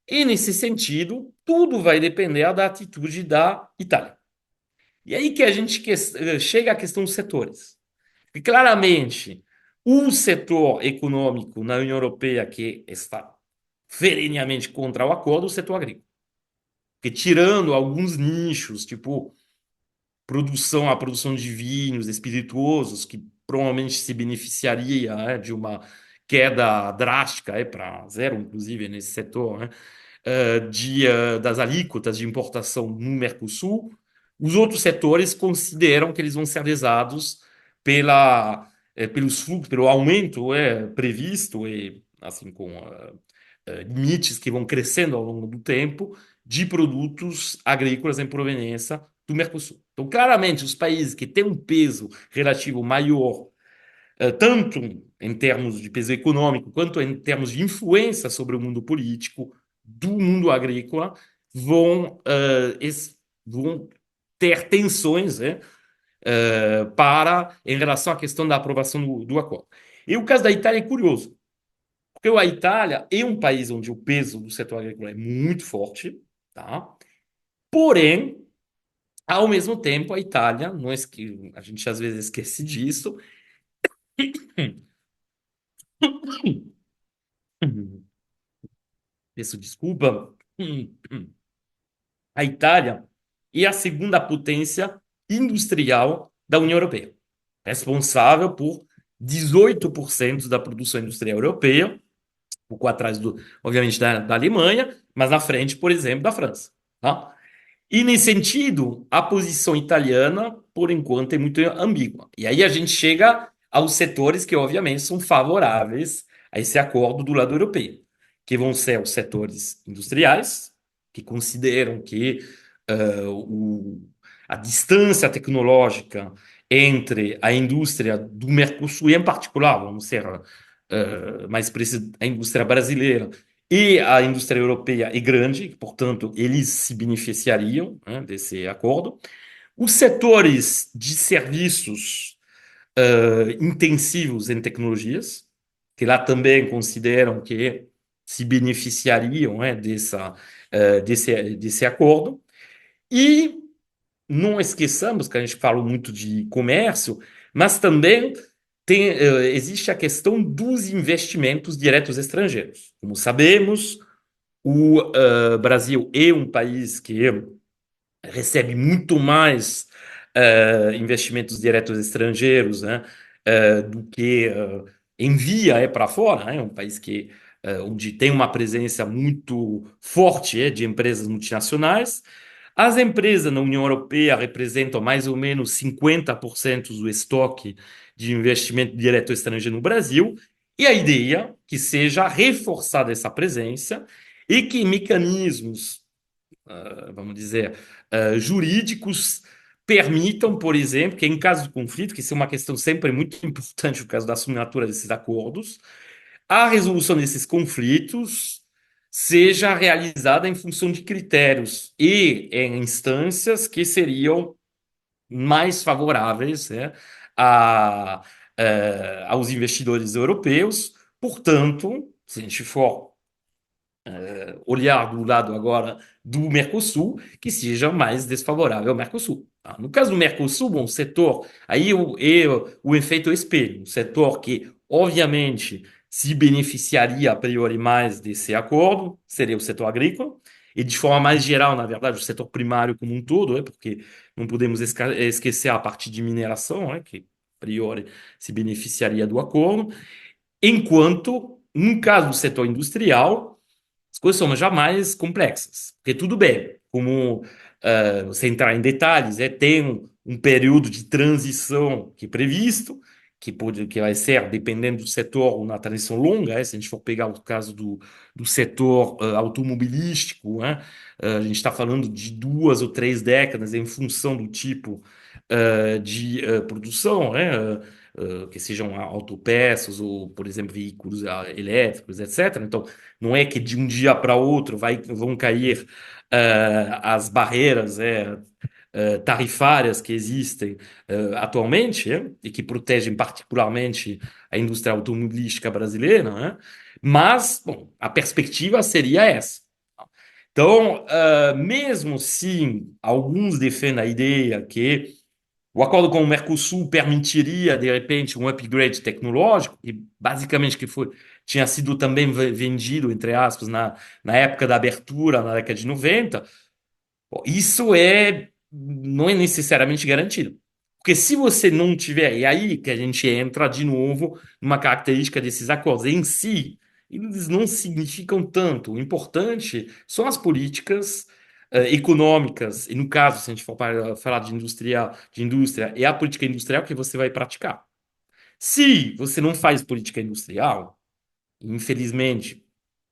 e nesse sentido, tudo vai depender da atitude da Itália. E aí que a gente chega à questão dos setores. E claramente, o setor econômico na União Europeia que está ferrenhamente contra o acordo, é o setor agrícola. Porque tirando alguns nichos, tipo a produção de vinhos, espirituosos, que provavelmente se beneficiaria de uma queda drástica, para zero, inclusive, nesse setor, né, das alíquotas de importação no Mercosul, os outros setores consideram que eles vão ser lesados pelos fluxos, pelo aumento previsto, e assim com limites que vão crescendo ao longo do tempo, de produtos agrícolas em proveniência do Mercosul. Então, claramente, os países que têm um peso relativo maior, tanto em termos de peso econômico, quanto em termos de influência sobre o mundo político, do mundo agrícola, vão ter tensões, em relação à questão da aprovação do acordo. E o caso da Itália é curioso, porque a Itália é um país onde o peso do setor agrícola é muito forte, tá? Porém, ao mesmo tempo, a Itália, não é que a gente às vezes esquece disso, peço desculpa, a Itália é a segunda potência industrial da União Europeia, responsável por 18% da produção industrial europeia, um pouco atrás, obviamente, da Alemanha, mas na frente, por exemplo, da França. Tá? E, nesse sentido, a posição italiana, por enquanto, é muito ambígua. E aí a gente chega aos setores que, obviamente, são favoráveis a esse acordo do lado europeu, que vão ser os setores industriais, que consideram que a distância tecnológica entre a indústria do Mercosul, e em particular, vamos ser mais preciso, a indústria brasileira, e a indústria europeia é grande, portanto, eles se beneficiariam, né, desse acordo. Os setores de serviços intensivos em tecnologias, que lá também consideram que se beneficiariam, né, desse acordo. E não esqueçamos que a gente fala muito de comércio, mas também existe a questão dos investimentos diretos estrangeiros. Como sabemos, o Brasil é um país que recebe muito mais investimentos diretos estrangeiros, né, do que envia para fora. É um país onde tem uma presença muito forte de empresas multinacionais. As empresas na União Europeia representam mais ou menos 50% do estoque de investimento direto estrangeiro no Brasil, e a ideia é que seja reforçada essa presença e que mecanismos, vamos dizer, jurídicos permitam, por exemplo, que em caso de conflito, que isso é uma questão sempre muito importante no caso da assinatura desses acordos, a resolução desses conflitos seja realizada em função de critérios e em instâncias que seriam mais favoráveis, né, a, aos investidores europeus. Portanto, se a gente for olhar do lado agora do Mercosul, que seja mais desfavorável ao Mercosul. Tá? No caso do Mercosul, bom, o setor, aí o efeito espelho, um setor que, obviamente, se beneficiaria a priori mais desse acordo, seria o setor agrícola, e de forma mais geral, na verdade, o setor primário como um todo, porque não podemos esquecer a parte de mineração, que a priori se beneficiaria do acordo, enquanto, no caso do setor industrial, as coisas são já mais complexas. Porque tudo bem, como você entrar em detalhes, tem um período de transição que é previsto, que vai ser, dependendo do setor, uma transição longa. Se a gente for pegar o caso do setor automobilístico, a gente está falando de 2 ou 3 décadas em função do tipo de produção, que sejam autopeças ou, por exemplo, veículos elétricos, etc. Então, não é que de um dia para outro vão cair as barreiras tarifárias que existem atualmente, e que protegem particularmente a indústria automobilística brasileira, mas, bom, a perspectiva seria essa. Então, mesmo se alguns defendem a ideia que o acordo com o Mercosul permitiria, de repente, um upgrade tecnológico, e basicamente tinha sido também vendido, entre aspas, na época da abertura, na década de 90. Bom, isso não é necessariamente garantido. Porque se você não tiver, e aí que a gente entra de novo numa característica desses acordos em si, eles não significam tanto. O importante são as políticas econômicas, e no caso, se a gente for falar de indústria, é a política industrial que você vai praticar. Se você não faz política industrial, infelizmente,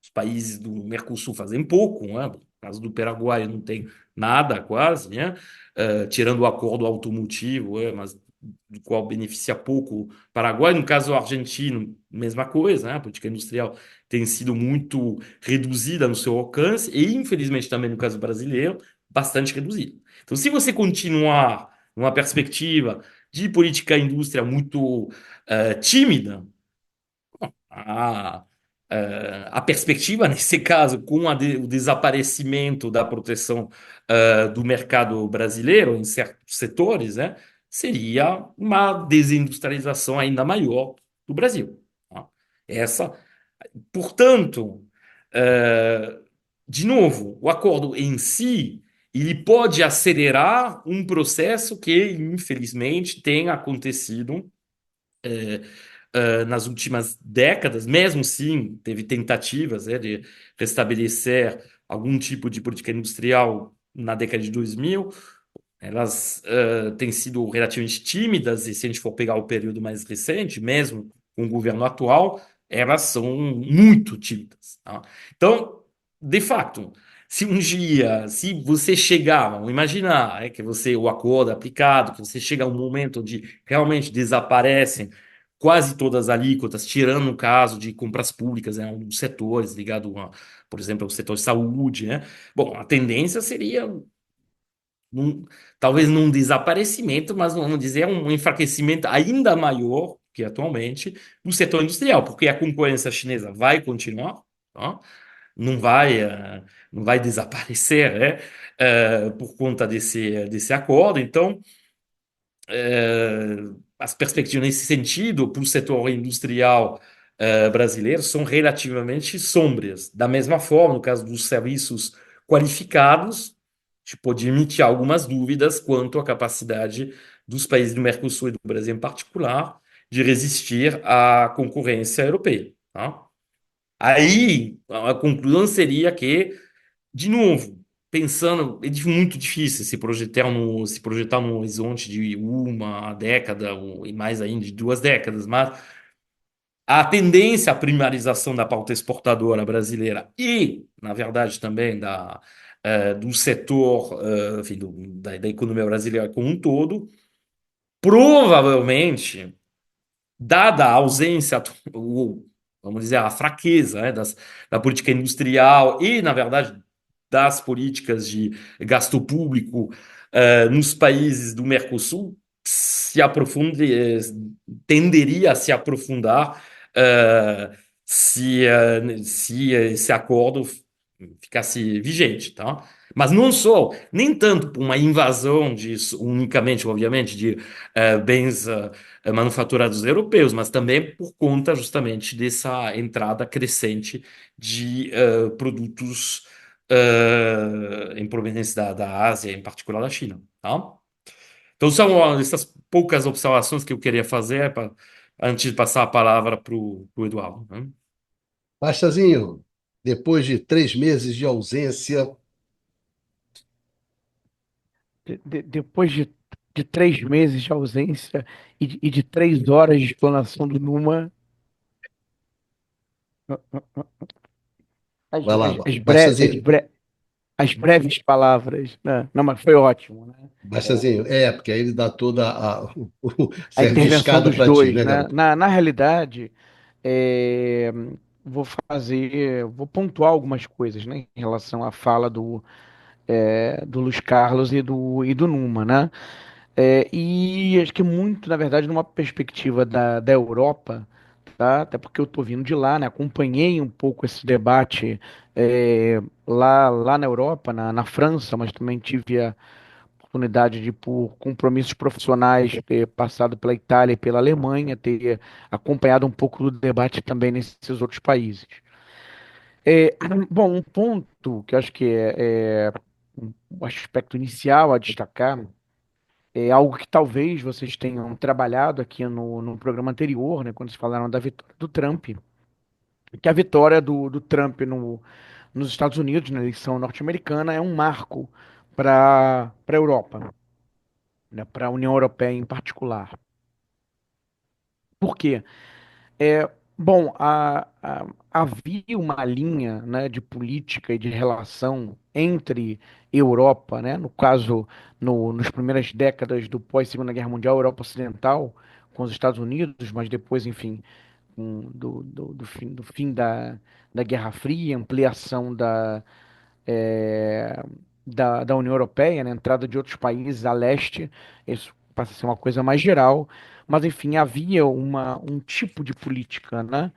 os países do Mercosul fazem pouco, né? No caso do Paraguai não tem nada quase, né? Tirando o acordo automotivo, mas do qual beneficia pouco o Paraguai. No caso argentino, mesma coisa, né? A política industrial tem sido muito reduzida no seu alcance e, infelizmente, também no caso brasileiro, bastante reduzida. Então, se você continuar numa perspectiva de política indústria muito tímida, a, a perspectiva, nesse caso, com o desaparecimento da proteção do mercado brasileiro em certos setores, né, seria uma desindustrialização ainda maior do Brasil. Tá? Essa, portanto, uh, de novo, o acordo em si ele pode acelerar um processo que, infelizmente, tem acontecido nas últimas décadas, mesmo sim, teve tentativas, de restabelecer algum tipo de política industrial na década de 2000. Elas têm sido relativamente tímidas, e se a gente for pegar o período mais recente, mesmo com o governo atual, elas são muito tímidas. Tá? Então, de fato, se um dia, se você chegar, vamos imaginar que você, o acordo é aplicado, que você chega a um momento onde realmente desaparecem quase todas as alíquotas, tirando o caso de compras públicas, né, alguns setores ligados, por exemplo, ao setor de saúde, né? Bom, a tendência seria num- talvez num desaparecimento, mas vamos dizer um enfraquecimento ainda maior que atualmente do setor industrial, porque a concorrência chinesa vai continuar, tá? Não vai, não vai desaparecer, né? Por conta desse acordo. Então, as perspectivas nesse sentido para o setor industrial brasileiro são relativamente sombrias. Da mesma forma, no caso dos serviços qualificados, a gente pode emitir algumas dúvidas quanto à capacidade dos países do Mercosul e do Brasil em particular de resistir à concorrência europeia. Tá? Aí, a conclusão seria que de novo, pensando, muito difícil se projetar num horizonte de uma década e mais ainda de 2 décadas, mas a tendência à primarização da pauta exportadora brasileira e, na verdade, também do setor, enfim, da economia brasileira como um todo, provavelmente dada a ausência, vamos dizer, a fraqueza, né, da política industrial e, na verdade, das políticas de gasto público nos países do Mercosul, se aprofunde, tenderia a se aprofundar se esse acordo ficasse vigente, tá? Mas não só, nem tanto por uma invasão unicamente, obviamente, de bens manufaturados europeus, mas também por conta justamente dessa entrada crescente de produtos em proveniência da Ásia, em particular da China, tá? Então são essas poucas observações que eu queria fazer antes de passar a palavra para o Eduardo, né? Bastazinho, depois de 3 meses de ausência, Depois de 3 meses de ausência e de 3 horas de explanação do Numa, as, vai lá, as, as, bre- as, Bastazinho. bre- as breves palavras, né? Não, mas foi ótimo, né? Bastazinho, porque aí ele dá toda A serve de intervenção escada dos para ti, dois, né, né? garoto? Na realidade, é, vou pontuar algumas coisas, né, em relação à fala do Luiz Carlos e do Numa, né? E acho que muito, na verdade, numa perspectiva da Europa, tá? Até porque eu estou vindo de lá, né? Acompanhei um pouco esse debate lá na Europa, na França, mas também tive a oportunidade de, por compromissos profissionais, ter passado pela Itália e pela Alemanha, ter acompanhado um pouco do debate também nesses outros países. É, bom, um ponto que eu acho que é um aspecto inicial a destacar É algo que talvez vocês tenham trabalhado aqui no programa anterior, né, quando se falaram da vitória do Trump, que a vitória do Trump nos Estados Unidos, na eleição norte-americana, é um marco para a Europa, né, para a União Europeia em particular. Por quê? É, bom, havia uma linha, né, de política e de relação entre Europa, né, no caso, nas primeiras décadas do pós-Segunda Guerra Mundial, Europa Ocidental, com os Estados Unidos, mas depois, enfim, do fim da Guerra Fria, ampliação é, da União Europeia, né, entrada de outros países a leste, isso passa a ser uma coisa mais geral, mas enfim, havia um tipo de política, né,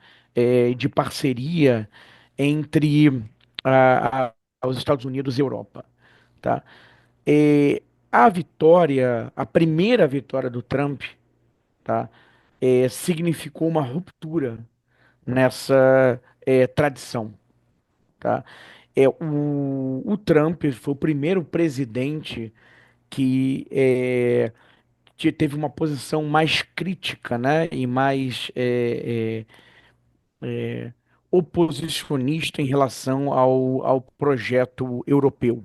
de parceria entre os Estados Unidos e Europa, tá? É, a primeira vitória do Trump, tá, significou uma ruptura nessa tradição, tá? O Trump foi o primeiro presidente que teve uma posição mais crítica, né, e mais oposicionista em relação ao projeto europeu.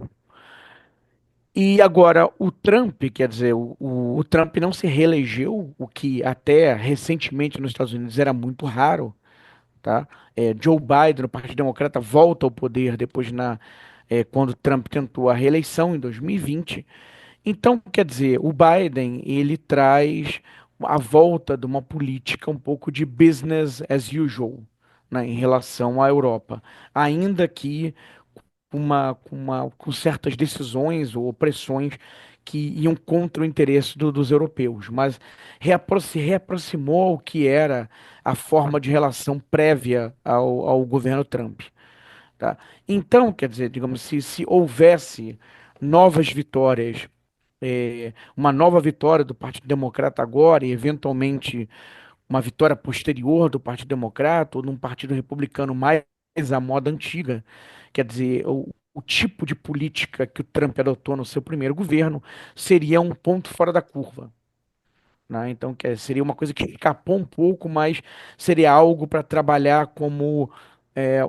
E agora, o Trump, quer dizer, o Trump não se reelegeu, o que até recentemente nos Estados Unidos era muito raro, tá? Joe Biden, o Partido Democrata, volta ao poder depois quando Trump tentou a reeleição em 2020. Então, quer dizer, o Biden, ele traz a volta de uma política um pouco de business as usual, né, em relação à Europa, ainda que com certas decisões ou pressões que iam contra o interesse dos europeus, mas se reaproximou ao que era a forma de relação prévia ao governo Trump, tá? Então, quer dizer, digamos, se houvesse novas vitórias, uma nova vitória do Partido Democrata agora e, eventualmente, uma vitória posterior do Partido Democrata ou de um Partido Republicano mais à moda antiga, quer dizer, o tipo de política que o Trump adotou no seu primeiro governo seria um ponto fora da curva, né? Então, seria uma coisa que escapou um pouco, mas seria algo para trabalhar como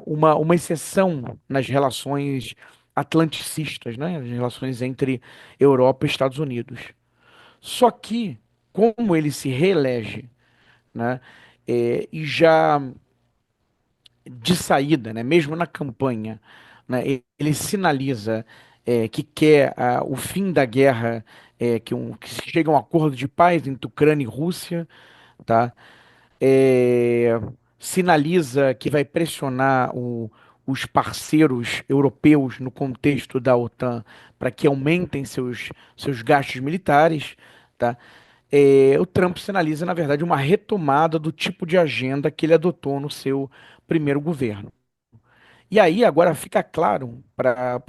uma exceção nas relações atlanticistas, né? As relações entre Europa e Estados Unidos. Só que, como ele se reelege, né, e já de saída, né, mesmo na campanha, né, ele sinaliza que quer o fim da guerra, que se chegue a um acordo de paz entre Ucrânia e Rússia, tá? É, sinaliza que vai pressionar os parceiros europeus no contexto da OTAN para que aumentem seus gastos militares, tá? O Trump sinaliza, na verdade, uma retomada do tipo de agenda que ele adotou no seu primeiro governo. E aí agora fica claro para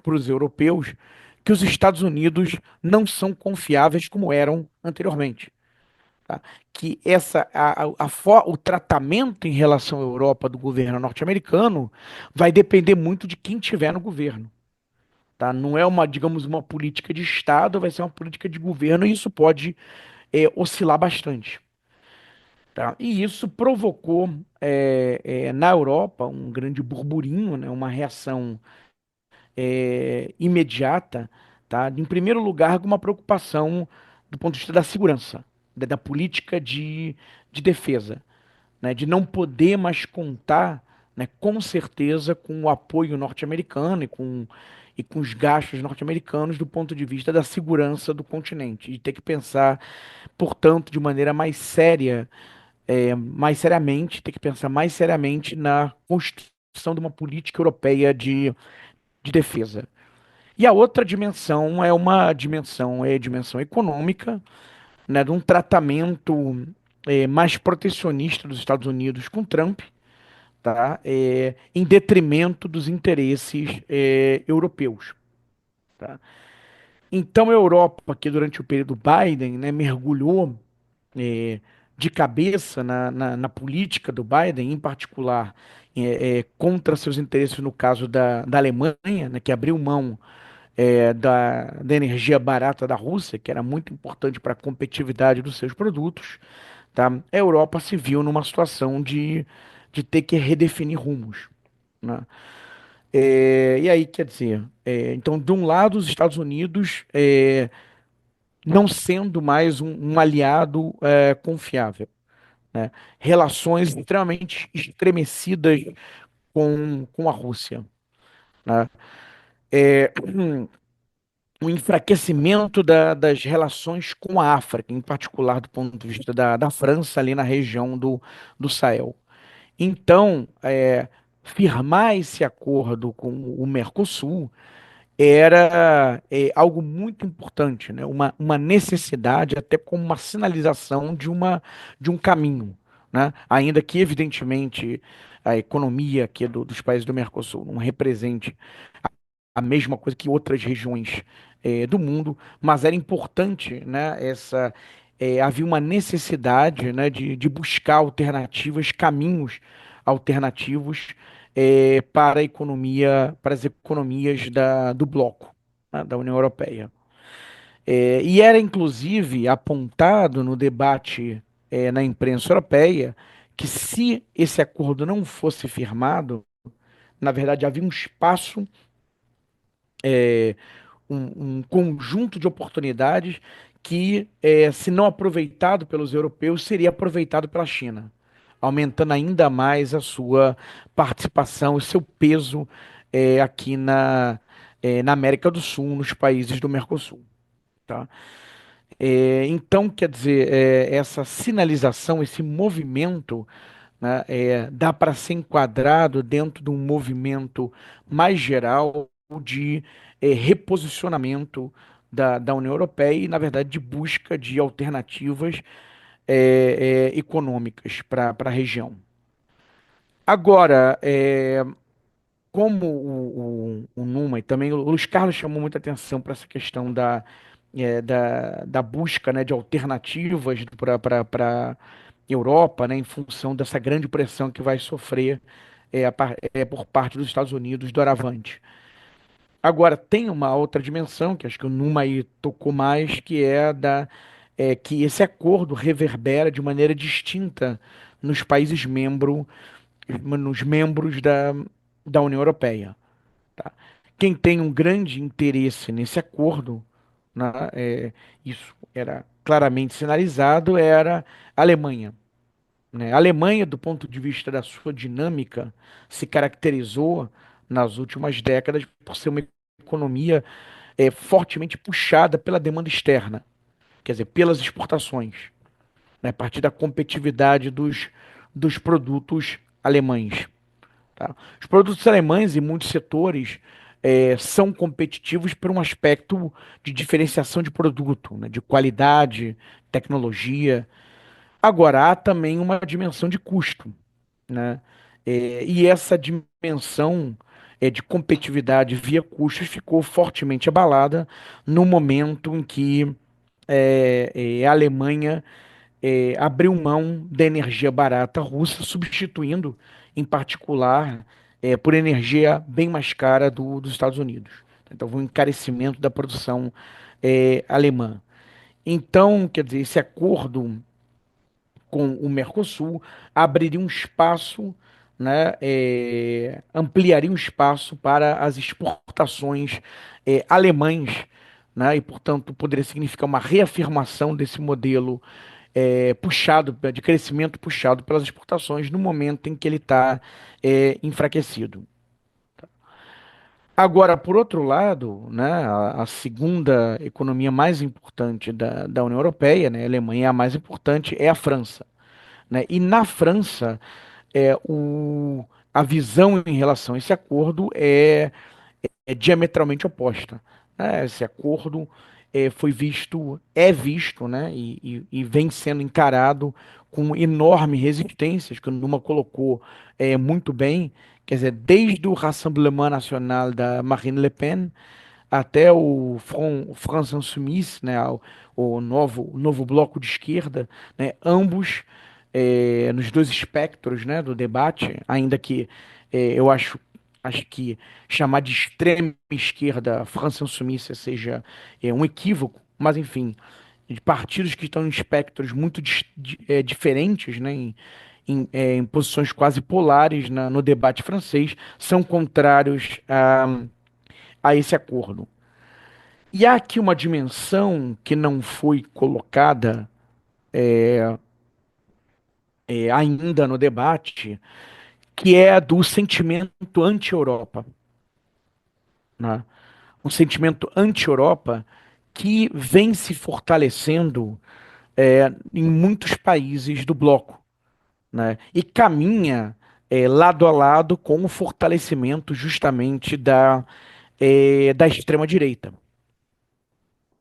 os europeus que os Estados Unidos não são confiáveis como eram anteriormente, tá? Que o tratamento em relação à Europa do governo norte-americano vai depender muito de quem tiver no governo. Tá? Não é digamos, uma política de Estado, vai ser uma política de governo e isso pode oscilar bastante. Tá? E isso provocou na Europa um grande burburinho, né? Uma reação imediata, tá? Em primeiro lugar, com uma preocupação do ponto de vista da segurança, da política de defesa, né? De não poder mais contar, né, com certeza com o apoio norte-americano e com os gastos norte-americanos do ponto de vista da segurança do continente, e ter que pensar, portanto, de maneira mais seriamente, ter que pensar mais seriamente na construção de uma política europeia de defesa. E a outra dimensão é uma dimensão econômica, né, de um tratamento mais protecionista dos Estados Unidos com Trump, tá, em detrimento dos interesses europeus. Tá? Então a Europa, que durante o período Biden, né, mergulhou é, de cabeça na política do Biden, em particular contra seus interesses no caso da Alemanha, né, que abriu mão da energia barata da Rússia, que era muito importante para a competitividade dos seus produtos, tá? A Europa se viu numa situação de ter que redefinir rumos, né? E aí, quer dizer, então, de um lado, os Estados Unidos não sendo mais um aliado confiável, né? Relações extremamente estremecidas com a Rússia, né? É, o enfraquecimento das relações com a África, em particular do ponto de vista da França, ali na região do Sahel. Então, firmar esse acordo com o Mercosul era algo muito importante, né? Uma necessidade, até como uma sinalização de um caminho, né? Ainda que, evidentemente, a economia aqui dos países do Mercosul não represente a mesma coisa que outras regiões do mundo, mas era importante, né, havia uma necessidade, né, de buscar alternativas, caminhos alternativos para a economia, para as economias do bloco, né, da União Europeia. E era inclusive apontado no debate na imprensa europeia que se esse acordo não fosse firmado, na verdade havia um espaço um conjunto de oportunidades que, se não aproveitado pelos europeus, seria aproveitado pela China, aumentando ainda mais a sua participação, o seu peso aqui na América do Sul, nos países do Mercosul. Tá? Então, quer dizer, essa sinalização, esse movimento, né, dá para ser enquadrado dentro de um movimento mais geral de reposicionamento da União Europeia e, na verdade, de busca de alternativas econômicas para a região. Agora, como o Numa e também o Luiz Carlos chamou muita atenção para essa questão da busca, né, de alternativas para a Europa, né, em função dessa grande pressão que vai sofrer por parte dos Estados Unidos doravante. Agora, tem uma outra dimensão, que acho que o Numa aí tocou mais, que que esse acordo reverbera de maneira distinta nos países nos membros da União Europeia. Tá? Quem tem um grande interesse nesse acordo, né, isso era claramente sinalizado, era a Alemanha, né? A Alemanha, do ponto de vista da sua dinâmica, se caracterizou nas últimas décadas por ser uma economia fortemente puxada pela demanda externa, quer dizer, pelas exportações, né, a partir da competitividade dos produtos alemães. Tá? Os produtos alemães, em muitos setores, são competitivos por um aspecto de diferenciação de produto, né, de qualidade, tecnologia. Agora, há também uma dimensão de custo, né? E essa dimensão de competitividade via custos ficou fortemente abalada no momento em que a Alemanha abriu mão da energia barata russa, substituindo, em particular, por energia bem mais cara dos Estados Unidos. Então, houve um encarecimento da produção alemã. Então, quer dizer, esse acordo com o Mercosul abriria um espaço, né, ampliaria um espaço para as exportações alemãs, né, e, portanto, poderia significar uma reafirmação desse modelo puxado, de crescimento puxado pelas exportações no momento em que ele está enfraquecido. Agora, por outro lado, né, a segunda economia mais importante da União Europeia, né, a Alemanha é a mais importante, é a França, né? E na França, a visão em relação a esse acordo é diametralmente oposta, né? Esse acordo é visto, né? E vem sendo encarado com enorme resistências, que o Numa colocou muito bem, quer dizer, desde o Rassemblement National da Marine Le Pen até o France Insoumise, né, o novo bloco de esquerda, né, ambos nos dois espectros, né, do debate, ainda que eu acho acho que chamar de extrema esquerda França Insoumise seja um equívoco, mas enfim, de partidos que estão em espectros muito diferentes, né, em posições quase polares no debate francês, são contrários a esse acordo. E há aqui uma dimensão que não foi colocada ainda no debate, que é a do sentimento anti-Europa, né? Um sentimento anti-Europa que vem se fortalecendo em muitos países do bloco, né? E caminha lado a lado com o fortalecimento justamente da extrema-direita.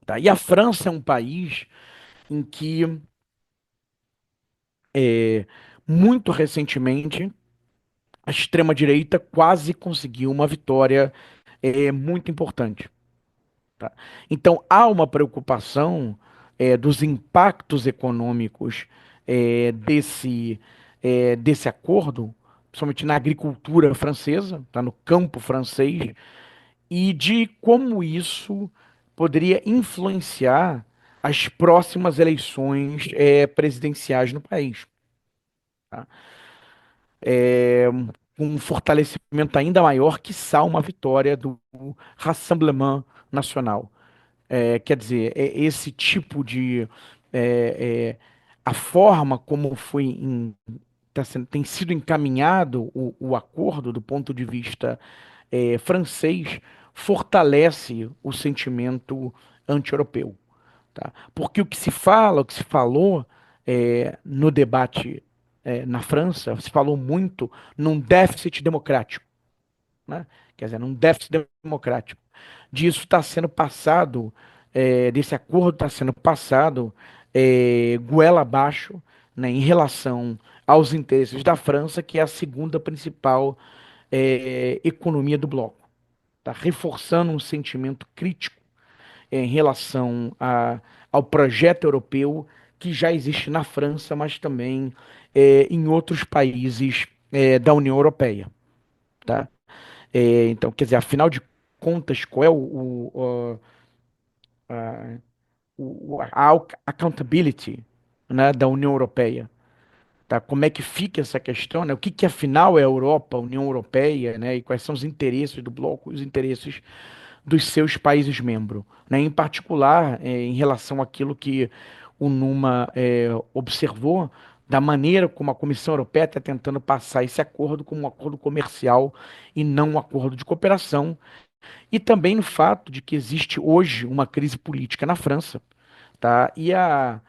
Tá? E a França é um país em que, muito recentemente, a extrema-direita quase conseguiu uma vitória muito importante. Tá? Então, há uma preocupação dos impactos econômicos desse acordo, principalmente na agricultura francesa, tá? No campo francês, e de como isso poderia influenciar as próximas eleições presidenciais no país. Tá? Com um fortalecimento ainda maior, quiçá uma vitória do Rassemblement Nacional. Quer dizer, esse tipo de. é, é, a forma como tem sido encaminhado o acordo do ponto de vista francês fortalece o sentimento anti-europeu. Tá? Porque o que se fala, o que se falou no debate na França, se falou muito num déficit democrático, né? Quer dizer, num déficit democrático. Disso está sendo passado, desse acordo está sendo passado goela abaixo, né, em relação aos interesses da França, que é a segunda principal economia do bloco. Está reforçando um sentimento crítico em relação ao projeto europeu que já existe na França, mas também em outros países da União Europeia. Tá? Então, quer dizer, afinal de contas, qual é a accountability, né, da União Europeia? Tá? Como é que fica essa questão, né? O que que afinal é a Europa, a União Europeia, né? E quais são os interesses do bloco, os interesses dos seus países membros, né? Em particular, em relação àquilo que o Numa observou, da maneira como a Comissão Europeia está tentando passar esse acordo como um acordo comercial e não um acordo de cooperação, e também no fato de que existe hoje uma crise política na França, tá? E a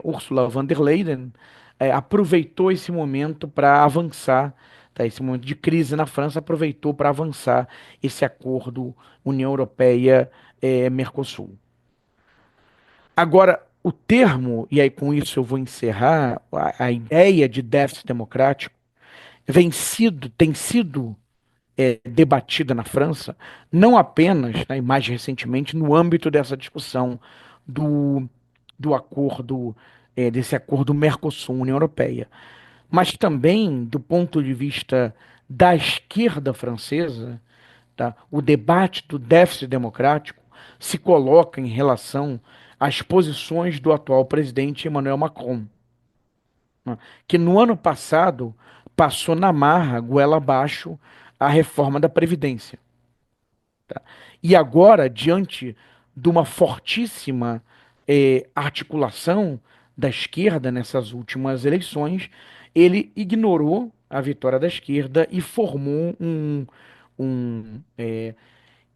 Ursula von der Leyen aproveitou esse momento para avançar, tá? Esse momento de crise na França aproveitou para avançar esse acordo União Europeia-Mercosul. Agora, o termo, e aí com isso eu vou encerrar, a ideia de déficit democrático tem sido debatida na França, não apenas, né, e mais recentemente, no âmbito dessa discussão do, do acordo, desse acordo Mercosul-União Europeia, mas também do ponto de vista da esquerda francesa, tá? O debate do déficit democrático se coloca em relação às posições do atual presidente Emmanuel Macron, né? Que no ano passado passou na marra, goela abaixo, a reforma da Previdência. Tá? E agora, diante de uma fortíssima articulação da esquerda nessas últimas eleições, ele ignorou a vitória da esquerda e formou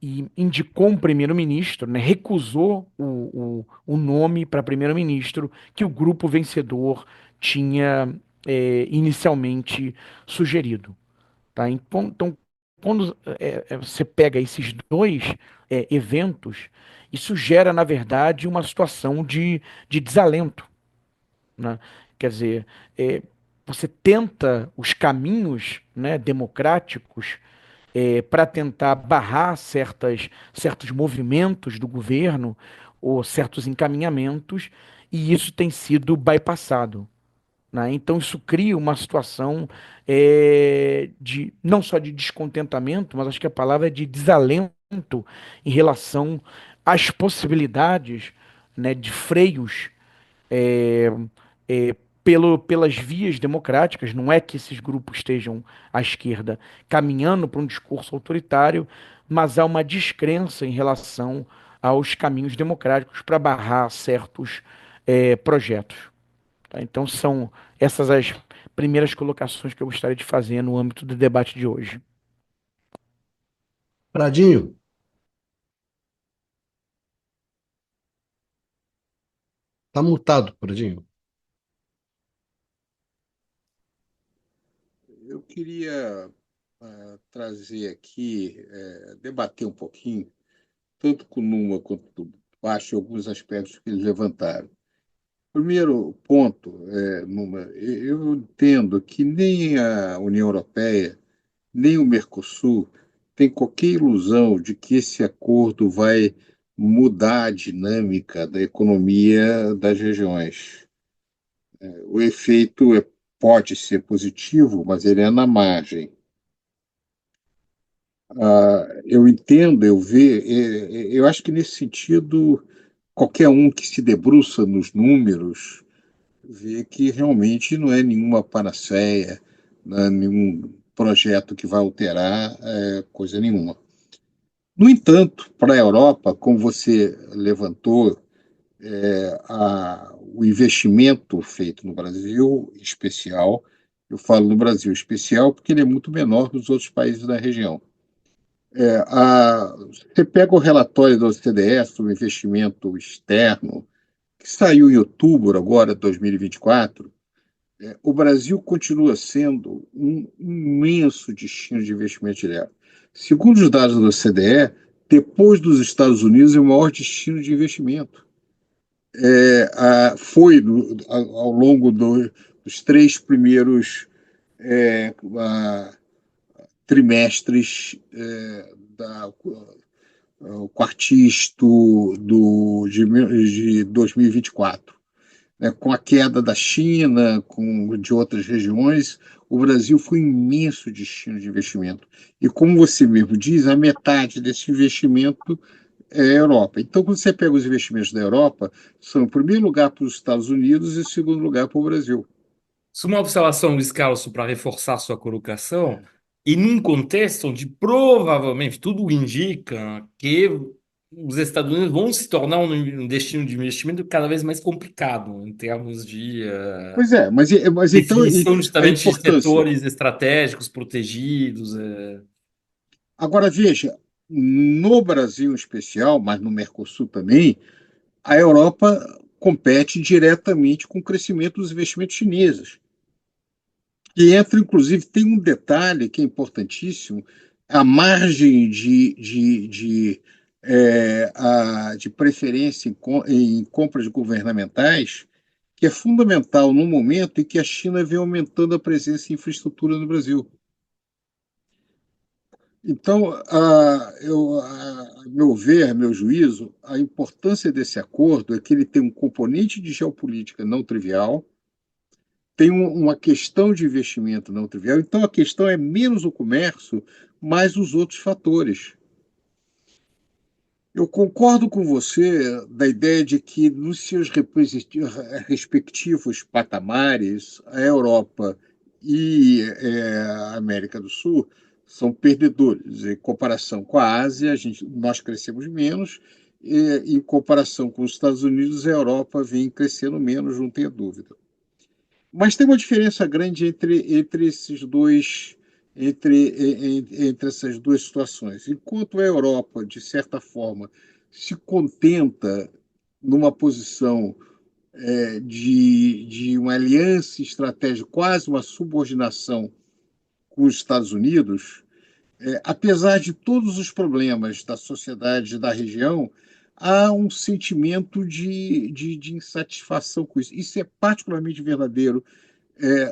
e indicou um primeiro-ministro, né, recusou o nome para primeiro-ministro que o grupo vencedor tinha inicialmente sugerido. Tá? Então, quando você pega esses dois eventos, isso gera, na verdade, uma situação de desalento, né? Quer dizer, você tenta os caminhos, né, democráticos para tentar barrar certos movimentos do governo ou certos encaminhamentos, e isso tem sido bypassado, né? Então isso cria uma situação de não só de descontentamento, mas acho que a palavra é de desalento em relação às possibilidades, né, de freios é, pelas vias democráticas. Não é que esses grupos estejam à esquerda caminhando para um discurso autoritário, mas há uma descrença em relação aos caminhos democráticos para barrar certos projetos. Tá? Então são essas as primeiras colocações que eu gostaria de fazer no âmbito do debate de hoje. Pradinho, tá mutado, Pradinho. Eu queria trazer aqui, debater um pouquinho, tanto com o Numa quanto com o Baixo, alguns aspectos que eles levantaram. Primeiro ponto, Numa, eu entendo que nem a União Europeia, nem o Mercosul tem qualquer ilusão de que esse acordo vai mudar a dinâmica da economia das regiões. O efeito pode ser positivo, mas ele é na margem. Eu entendo, eu acho que nesse sentido, qualquer um que se debruça nos números vê que realmente não é nenhuma panaceia, não é nenhum projeto que vai alterar coisa nenhuma. No entanto, para a Europa, como você levantou, o investimento feito no Brasil especial, eu falo no Brasil especial porque ele é muito menor que os outros países da região. Você pega o relatório da OCDE sobre investimento externo, que saiu em outubro agora, de 2024, o Brasil continua sendo um imenso destino de investimento direto. Segundo os dados da OCDE, depois dos Estados Unidos, é o maior destino de investimento. Foi ao longo dos 3 primeiros trimestres o quartisto de 2024. Com a queda da China, de outras regiões, o Brasil foi um imenso destino de investimento. E, como você mesmo diz, a metade desse investimento é a Europa. Então, quando você pega os investimentos da Europa, são, em primeiro lugar, para os Estados Unidos e, em segundo lugar, para o Brasil. Uma observação, Luiz Carlos, para reforçar sua colocação, e num contexto onde provavelmente tudo indica que os Estados Unidos vão se tornar um destino de investimento cada vez mais complicado em termos de Pois é, mas então definição a justamente de importância. setores estratégicos protegidos. Agora, veja, no Brasil em especial, mas no Mercosul também, a Europa compete diretamente com o crescimento dos investimentos chineses. E entra, inclusive, tem um detalhe que é importantíssimo: a margem de preferência em compras governamentais, que é fundamental no momento em que a China vem aumentando a presença em infraestrutura no Brasil. Então, a meu ver, a meu juízo, a importância desse acordo é que ele tem um componente de geopolítica não trivial, tem uma questão de investimento não trivial. Então, a questão é menos o comércio, mais os outros fatores. Eu concordo com você da ideia de que, nos seus respectivos patamares, a Europa e a América do Sul são perdedores. Em comparação com a Ásia, nós crescemos menos, e, em comparação com os Estados Unidos, a Europa vem crescendo menos, não tenha dúvida. Mas tem uma diferença grande entre esses dois, entre essas duas situações. Enquanto a Europa, de certa forma, se contenta numa posição de uma aliança estratégica, quase uma subordinação com os Estados Unidos, apesar de todos os problemas da sociedade da região, há um sentimento de insatisfação com isso. Isso é particularmente verdadeiro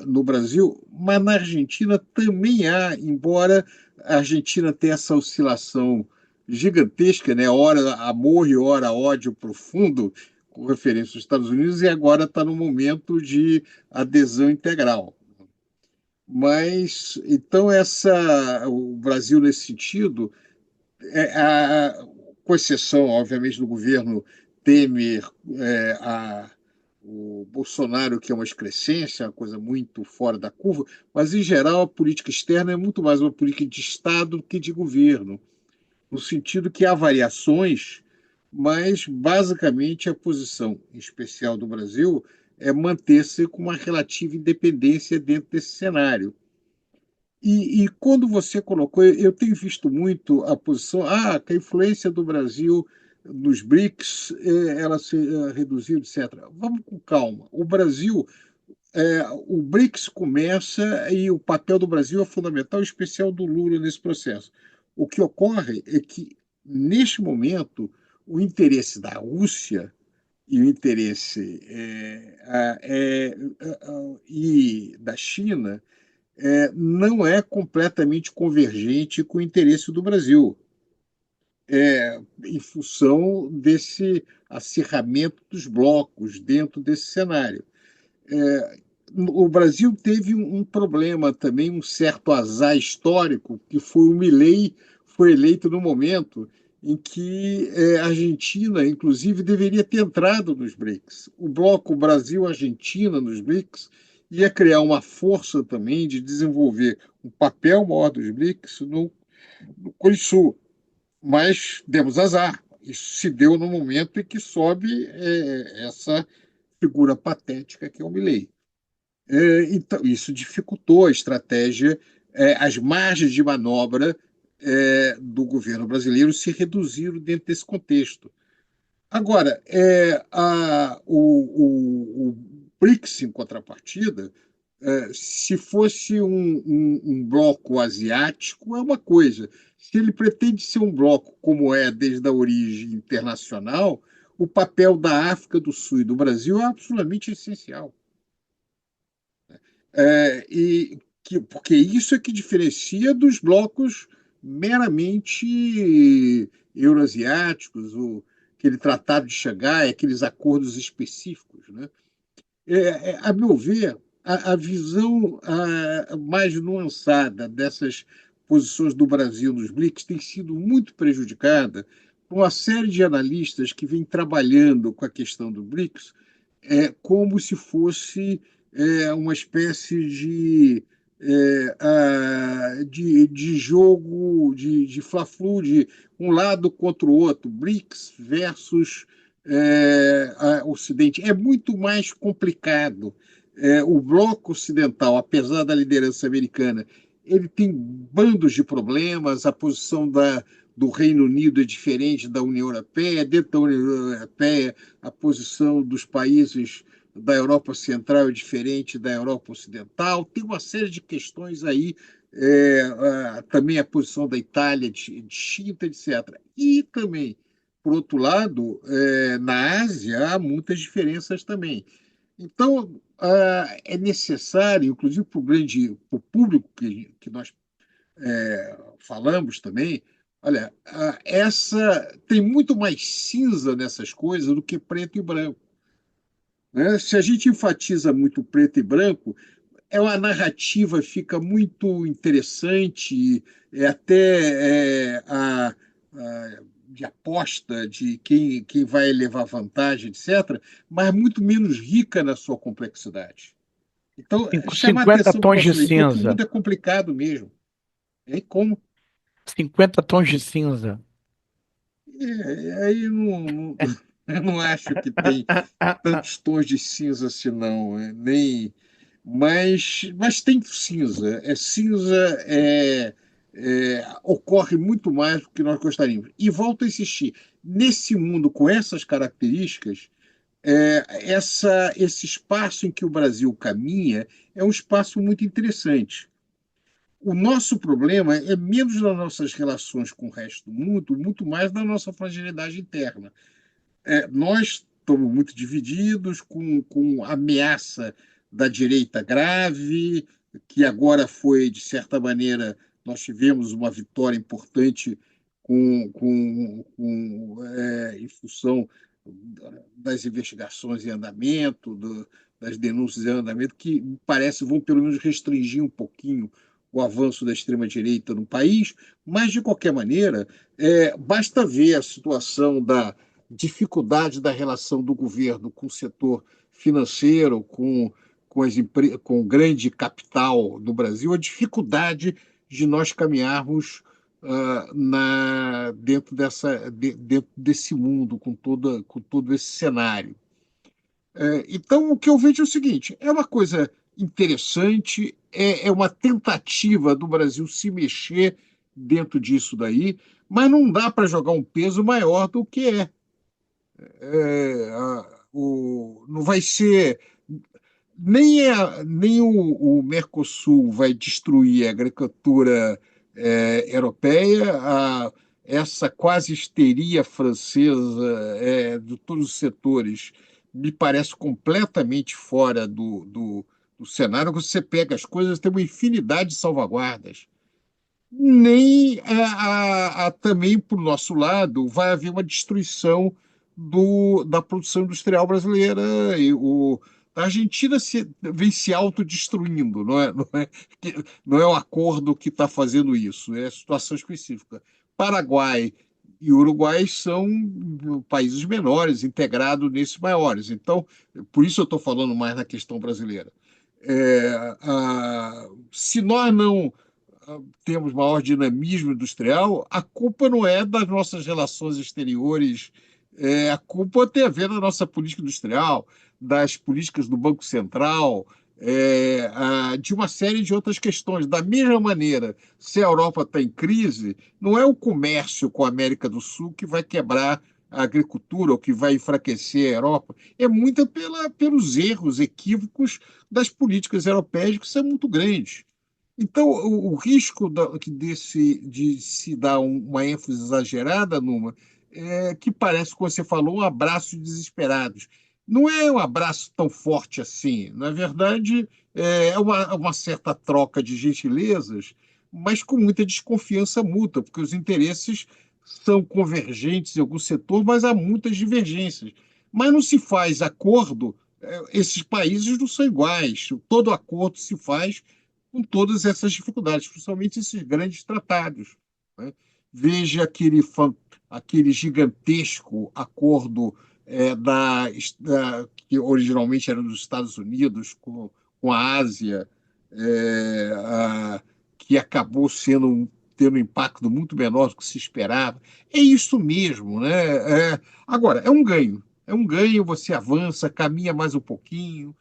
no Brasil, mas na Argentina também há, embora a Argentina tenha essa oscilação gigantesca, né? Ora amor e ora ódio profundo, com referência aos Estados Unidos e agora está no momento de adesão integral. Mas, então, o Brasil, nesse sentido, com exceção, obviamente, do governo Temer, o Bolsonaro, que é uma excrescência, uma coisa muito fora da curva, mas, em geral, a política externa é muito mais uma política de Estado do que de governo, no sentido que há variações, mas, basicamente, a posição, em especial do Brasil, é manter-se com uma relativa independência dentro desse cenário. E quando você colocou, eu tenho visto muito a posição, que a influência do Brasil nos BRICS, ela se reduziu, etc. Vamos com calma. O BRICS começa e o papel do Brasil é fundamental, em especial do Lula nesse processo. O que ocorre é que, neste momento, o interesse da Rússia e o interesse e da China não é completamente convergente com o interesse do Brasil, em função desse acirramento dos blocos dentro desse cenário. O Brasil teve um problema também, um certo azar histórico, que foi o Milei foi eleito no momento em que a Argentina, inclusive, deveria ter entrado nos BRICS. O bloco Brasil-Argentina nos BRICS ia criar uma força também de desenvolver um papel maior dos BRICS no Cone Sul. Mas demos azar. Isso se deu no momento em que sobe essa figura patética que é o Milei. Então, isso dificultou a estratégia, as margens de manobra do governo brasileiro se reduziram dentro desse contexto. Agora, o BRICS, em contrapartida, se fosse um bloco asiático, é uma coisa. Se ele pretende ser um bloco, como é desde a origem internacional, o papel da África do Sul e do Brasil é absolutamente essencial. Porque isso é que diferencia dos blocos meramente euroasiáticos, aquele tratado de Xangai, aqueles acordos específicos, né? A meu ver, a visão mais nuançada dessas posições do Brasil nos BRICS tem sido muito prejudicada por uma série de analistas que vêm trabalhando com a questão do BRICS como se fosse uma espécie de jogo de fla-flu, de um lado contra o outro, BRICS versus Ocidente. É muito mais complicado. O bloco ocidental, apesar da liderança americana, ele tem bandos de problemas, a posição do Reino Unido é diferente da União Europeia, dentro da União Europeia, a posição dos países da Europa Central é diferente da Europa Ocidental, tem uma série de questões aí, também a posição da Itália distinta, etc. E também, por outro lado, na Ásia há muitas diferenças também. Então, é necessário, inclusive para o público que nós falamos também, olha, tem muito mais cinza nessas coisas do que preto e branco. Né? Se a gente enfatiza muito preto e branco, a narrativa fica muito interessante, até de aposta de quem vai levar vantagem, etc., mas muito menos rica na sua complexidade. Então, chamar a 50 atenção para o tons de nosso leitor que o cinza. mundo é complicado mesmo. Como? 50 tons de cinza. Aí eu não acho que tem tantos tons de cinza assim, não. Mas tem cinza. Cinza ocorre muito mais do que nós gostaríamos. E volto a insistir, nesse mundo com essas características, esse espaço em que o Brasil caminha é um espaço muito interessante. O nosso problema é menos das nossas relações com o resto do mundo, muito mais da nossa fragilidade interna. Nós estamos muito divididos com a ameaça da direita grave, que agora foi, de certa maneira, nós tivemos uma vitória importante em função das investigações em andamento, das denúncias em andamento, que me parece vão pelo menos restringir um pouquinho o avanço da extrema-direita no país, mas, de qualquer maneira, basta ver a situação da dificuldade da relação do governo com o setor financeiro, com o grande capital do Brasil, a dificuldade de nós caminharmos dentro desse mundo, com todo esse cenário. Então, o que eu vejo é o seguinte: é uma coisa interessante, é uma tentativa do Brasil se mexer dentro disso daí, mas não dá para jogar um peso maior do que é. Não vai ser. Nem o Mercosul vai destruir a agricultura europeia, essa quase histeria francesa de todos os setores me parece completamente fora do cenário. Você pega as coisas, tem uma infinidade de salvaguardas. Nem também, por nosso lado, vai haver uma destruição da produção industrial brasileira. A Argentina vem se autodestruindo, não é o acordo que está fazendo isso, é situação específica. Paraguai e Uruguai são países menores, integrados nesses maiores. Então, por isso eu estou falando mais na questão brasileira. Se nós não temos maior dinamismo industrial, a culpa não é das nossas relações exteriores, a culpa tem a ver da nossa política industrial, das políticas do Banco Central, de uma série de outras questões. Da mesma maneira, se a Europa está em crise, não é o comércio com a América do Sul que vai quebrar a agricultura ou que vai enfraquecer a Europa, é muito pelos erros, equívocos das políticas europeias, que são muito grandes. Então, o risco de se dar uma ênfase exagerada que parece, como você falou, um abraço desesperados. Não é um abraço tão forte assim. Na verdade, é uma certa troca de gentilezas, mas com muita desconfiança mútua, porque os interesses são convergentes em algum setor, mas há muitas divergências. Mas não se faz acordo, esses países não são iguais. Todo acordo se faz com todas essas dificuldades, principalmente esses grandes tratados, né? Veja aquele gigantesco acordo que originalmente era dos Estados Unidos com a Ásia, que acabou tendo um impacto muito menor do que se esperava. É isso mesmo, né? Agora, é um ganho. É um ganho, você avança, caminha mais um pouquinho,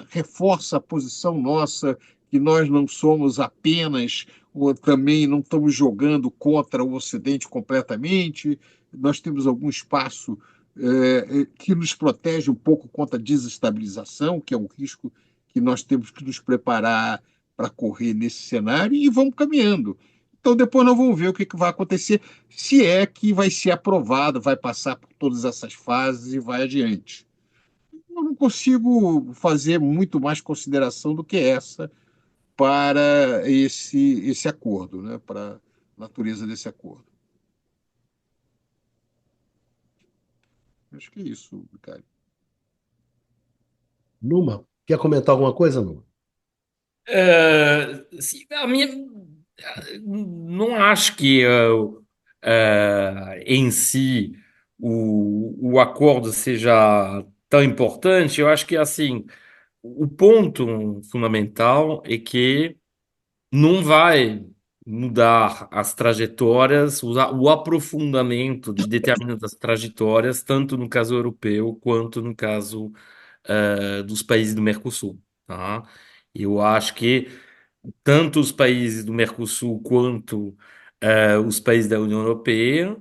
reforça a posição nossa, que nós não somos apenas, ou também não estamos jogando contra o Ocidente completamente, nós temos algum espaço que nos protege um pouco contra a desestabilização, que é um risco que nós temos que nos preparar para correr nesse cenário, e vamos caminhando. Então, depois nós vamos ver o que vai acontecer, se é que vai ser aprovado, vai passar por todas essas fases e vai adiante. Eu não consigo fazer muito mais consideração do que essa para esse acordo, né? Para a natureza desse acordo. Acho que é isso, Ricardo. Numa, quer comentar alguma coisa, Numa? Sim, não acho que em si o acordo seja tão importante. Eu acho que assim o ponto fundamental é que não vai mudar as trajetórias, o aprofundamento de determinadas trajetórias, tanto no caso europeu quanto no caso dos países do Mercosul, tá? Eu acho que tanto os países do Mercosul quanto os países da União Europeia,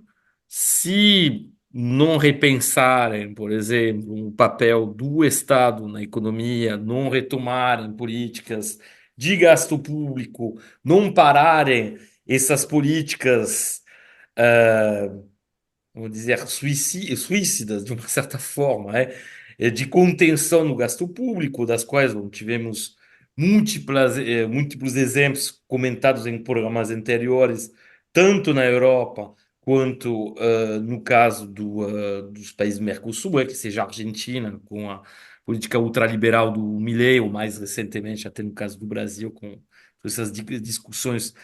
se não repensarem, por exemplo, o papel do Estado na economia, não retomarem políticas de gasto público, não pararem essas políticas, vamos dizer, suicidas, de uma certa forma, de contenção no gasto público, das quais bom, tivemos múltiplos exemplos comentados em programas anteriores, tanto na Europa quanto no caso dos países do Mercosul, que seja a Argentina, com a política ultraliberal do Milei, ou mais recentemente, até no caso do Brasil, com essas discussões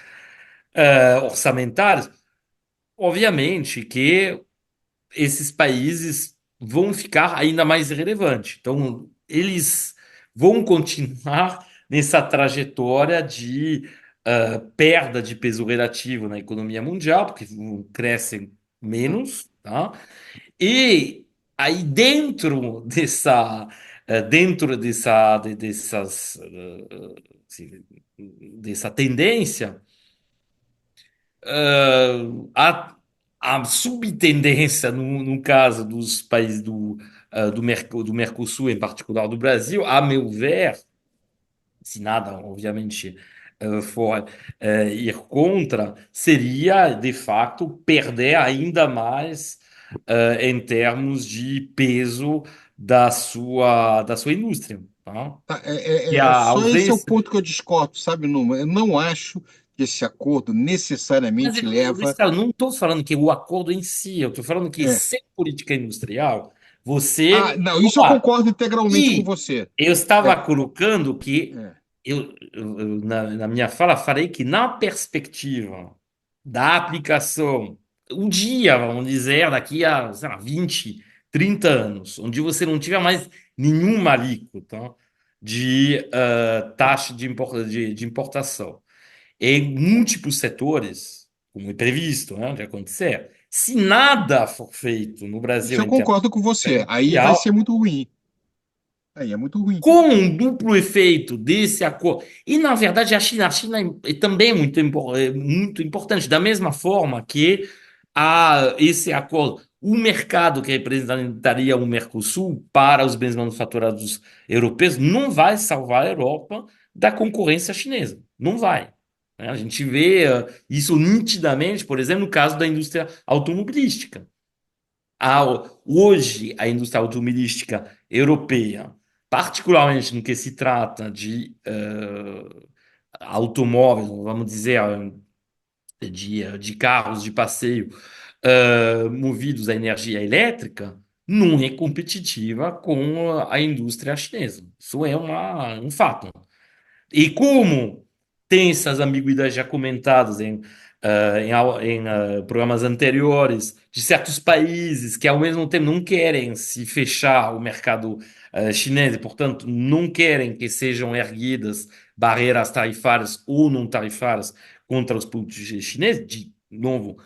orçamentárias. Obviamente que esses países vão ficar ainda mais relevantes. Então, eles vão continuar nessa trajetória de perda de peso relativo na economia mundial, porque crescem menos, tá? E aí dessa tendência, a, a subtendência, no caso dos países do Mercosul, em particular do Brasil, a meu ver, se nada, obviamente, for ir contra, seria, de fato, perder ainda mais em termos de peso da sua indústria. Tá? Tá, E a só esse é o ausência. ponto que eu discordo, sabe, Numa? Eu não acho que esse acordo Mas, necessariamente Luiz leva. Carlos, não estou falando que o acordo em si, eu estou falando que É. sem política industrial, Ah, você. não, isso eu Opa! concordo integralmente com E você. eu estava É, colocando que é. na minha fala, falei que na perspectiva da aplicação, um dia, vamos dizer, daqui a, sei lá, 20, 30 anos, onde você não tiver mais nenhuma alíquota de taxa de importação em múltiplos setores, como é previsto, né, de acontecer, se nada for feito no Isso Brasil eu em termos concordo com de você. Aí vai ser industrial, muito ruim. Aí é muito ruim. com um duplo efeito desse acordo. E, na verdade, a China é também muito importante, da mesma forma que esse acordo, o mercado que representaria o Mercosul para os bens manufaturados europeus não vai salvar a Europa da concorrência chinesa. Não vai. Né? A gente vê isso nitidamente, por exemplo, no caso da indústria automobilística. Hoje, a indústria automobilística europeia, particularmente no que se trata de automóveis, vamos dizer, de carros de passeio movidos à energia elétrica, não é competitiva com a indústria chinesa. Isso é um fato. E como tem essas ambiguidades já comentadas em programas anteriores, de certos países que, ao mesmo tempo, não querem se fechar ao mercado chinês e, portanto, não querem que sejam erguidas barreiras tarifárias ou não tarifárias contra os produtos chineses, de novo,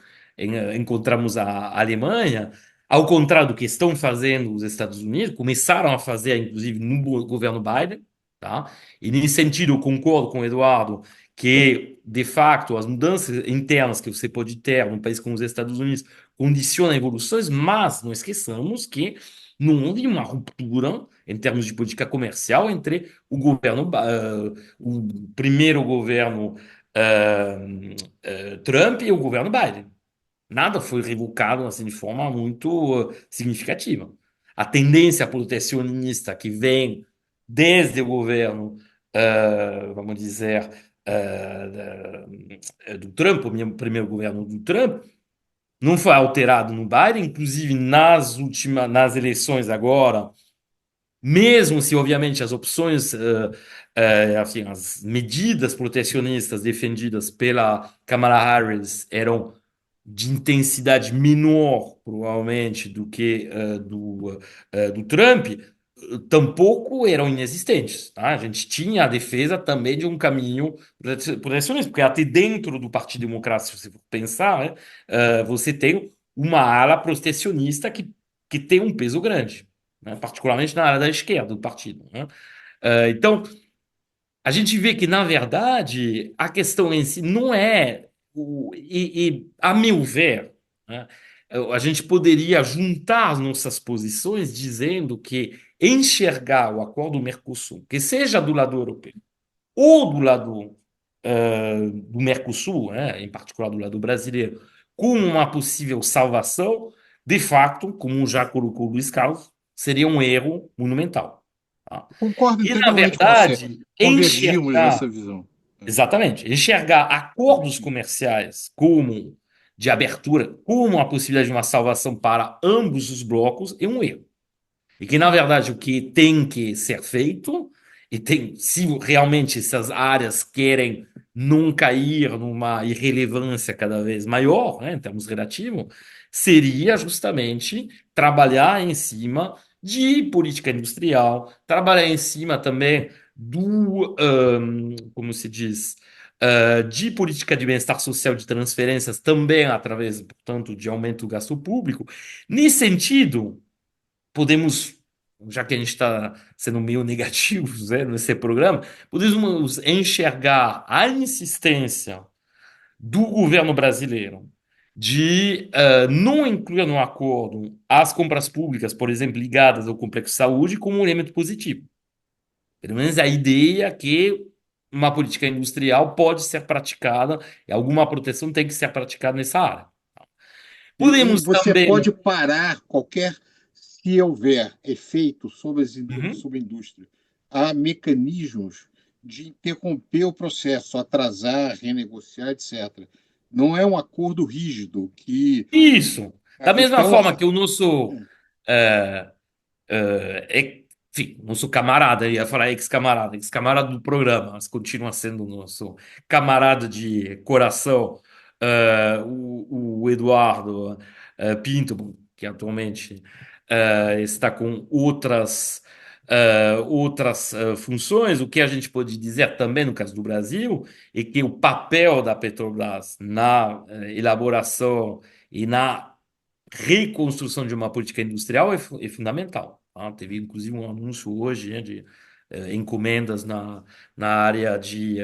encontramos a Alemanha. Ao contrário do que estão fazendo os Estados Unidos, começaram a fazer, inclusive, no governo Biden, tá? E nesse sentido, eu concordo com o Eduardo que, de fato, as mudanças internas que você pode ter num país como os Estados Unidos condicionam evoluções, mas não esqueçamos que não houve uma ruptura em termos de política comercial entre o primeiro governo Trump e o governo Biden. Nada foi revocado assim de forma muito significativa. A tendência protecionista que vem desde o governo, vamos dizer, do Trump, o primeiro governo do Trump, não foi alterado no Biden, inclusive nas eleições agora, mesmo se, obviamente, as opções, assim, as medidas protecionistas defendidas pela Kamala Harris eram de intensidade menor, provavelmente, do que do Trump, tampouco eram inexistentes. Tá? A gente tinha a defesa também de um caminho protecionista, porque até dentro do Partido Democrático, se você for pensar, né, você tem uma ala protecionista que tem um peso grande, né, particularmente na área da esquerda do partido. Né? Então, a gente vê que, na verdade, a questão em si não é. A meu ver, né, a gente poderia juntar as nossas posições dizendo que enxergar o acordo Mercosul, que seja do lado europeu ou do lado do Mercosul, né, em particular do lado brasileiro, como uma possível salvação, de fato, como já colocou o Luiz Carlos, seria um erro monumental. Tá? Concordo E, na integralmente com você. verdade, Convergimos nessa enxergar, visão. É. exatamente, enxergar acordos comerciais como de abertura como a possibilidade de uma salvação para ambos os blocos é um erro. E que, na verdade, o que tem que ser feito, e tem, se realmente essas áreas querem não cair numa irrelevância cada vez maior, né, em termos relativos, seria justamente trabalhar em cima de política industrial, trabalhar em cima também como se diz, de política de bem-estar social de transferências, também através, portanto, de aumento do gasto público. Nesse sentido, podemos, já que a gente está sendo meio negativos, né, nesse programa, podemos enxergar a insistência do governo brasileiro de não incluir no acordo as compras públicas, por exemplo, ligadas ao complexo de saúde, como um elemento positivo. Pelo menos a ideia que uma política industrial pode ser praticada e alguma proteção tem que ser praticada nessa área. E Podemos você também. pode parar qualquer, se houver efeito Uhum. sobre a indústria. Há mecanismos de interromper o processo, atrasar, renegociar, etc. Não é um acordo rígido que. Isso. Da mesma Então, forma que o nosso, eh, enfim, nosso camarada, eu ia falar ex-camarada do programa, mas continua sendo o nosso camarada de coração, o Eduardo Pinto, que atualmente está com outras funções. O que a gente pode dizer também no caso do Brasil é que o papel da Petrobras na elaboração e na reconstrução de uma política industrial é fundamental. Tá? Teve inclusive um anúncio hoje, né, de encomendas na área de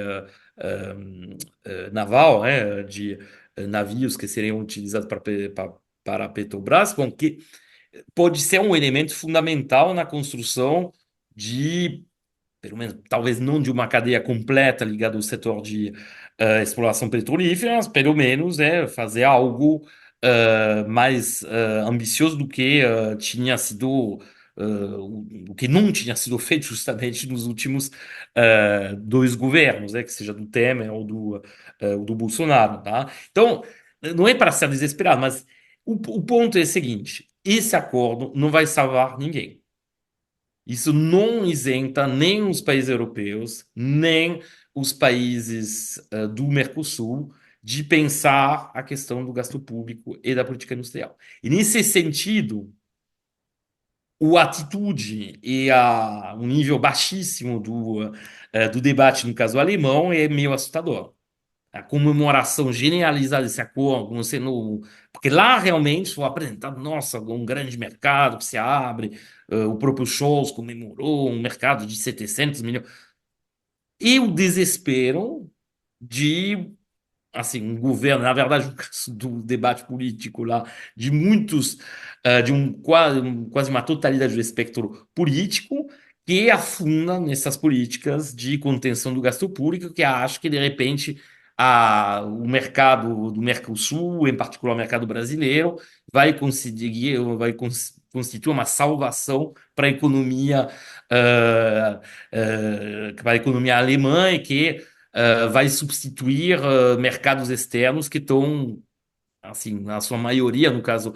naval, né, de navios que seriam utilizados para a Petrobras, bom, que pode ser um elemento fundamental na construção de, pelo menos, talvez não de uma cadeia completa ligada ao setor de exploração petrolífera, mas pelo menos fazer algo mais ambicioso do que tinha sido o que não tinha sido feito justamente nos últimos dois governos, que seja do Temer ou do Bolsonaro, tá? Então, não é para ser desesperado, mas o ponto é o seguinte: esse acordo não vai salvar ninguém. Isso não isenta nem os países europeus, nem os países do Mercosul de pensar a questão do gasto público e da política industrial. E nesse sentido, a atitude e o nível baixíssimo do debate no caso alemão é meio assustador. A comemoração generalizada desse acordo, não sei, porque lá realmente foi apresentado, nossa, um grande mercado que se abre, o próprio Scholz comemorou um mercado de 700 milhões. E o desespero de, assim, um governo, na verdade, no caso do debate político lá, de muitos, de quase uma totalidade do espectro político, que afunda nessas políticas de contenção do gasto público, que acha que, de repente, o mercado do Mercosul, em particular o mercado brasileiro, constituir uma salvação para a economia, para a economia alemã e que vai substituir mercados externos que estão, assim, na sua maioria, no caso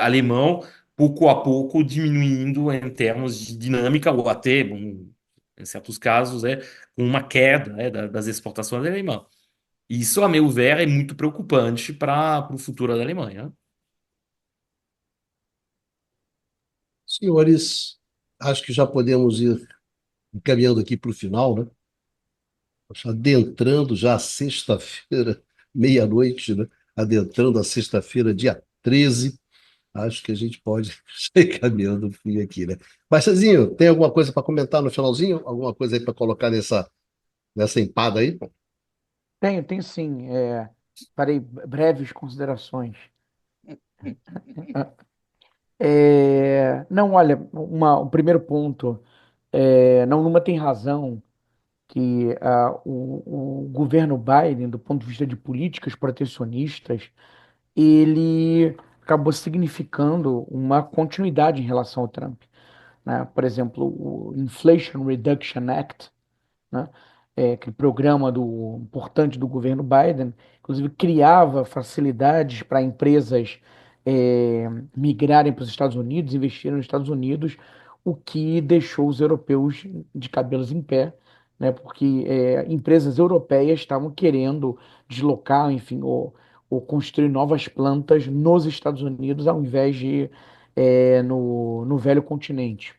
alemão, pouco a pouco diminuindo em termos de dinâmica ou até, bom, em certos casos, com uma queda das exportações alemãs. Isso, a meu ver, é muito preocupante para o futuro da Alemanha. Senhores, acho que já podemos ir encaminhando aqui para o final, né? Adentrando já a sexta-feira, meia-noite, né? Adentrando a sexta-feira, dia 13. Acho que a gente pode ir caminhando o fim aqui, né? Mas, Cezinho, tem alguma coisa para comentar no finalzinho? Alguma coisa aí para colocar nessa empada aí? Tenho sim. Farei breves considerações. Não, olha, o primeiro ponto, não, Numa tem razão que o governo Biden, do ponto de vista de políticas protecionistas, ele acabou significando uma continuidade em relação ao Trump, né? Por exemplo, o Inflation Reduction Act, né? aquele programa importante do governo Biden, inclusive criava facilidades para empresas migrarem para os Estados Unidos, investirem nos Estados Unidos, o que deixou os europeus de cabelos em pé, né? Porque empresas europeias estavam querendo deslocar, enfim, ou construir novas plantas nos Estados Unidos, ao invés de no velho continente,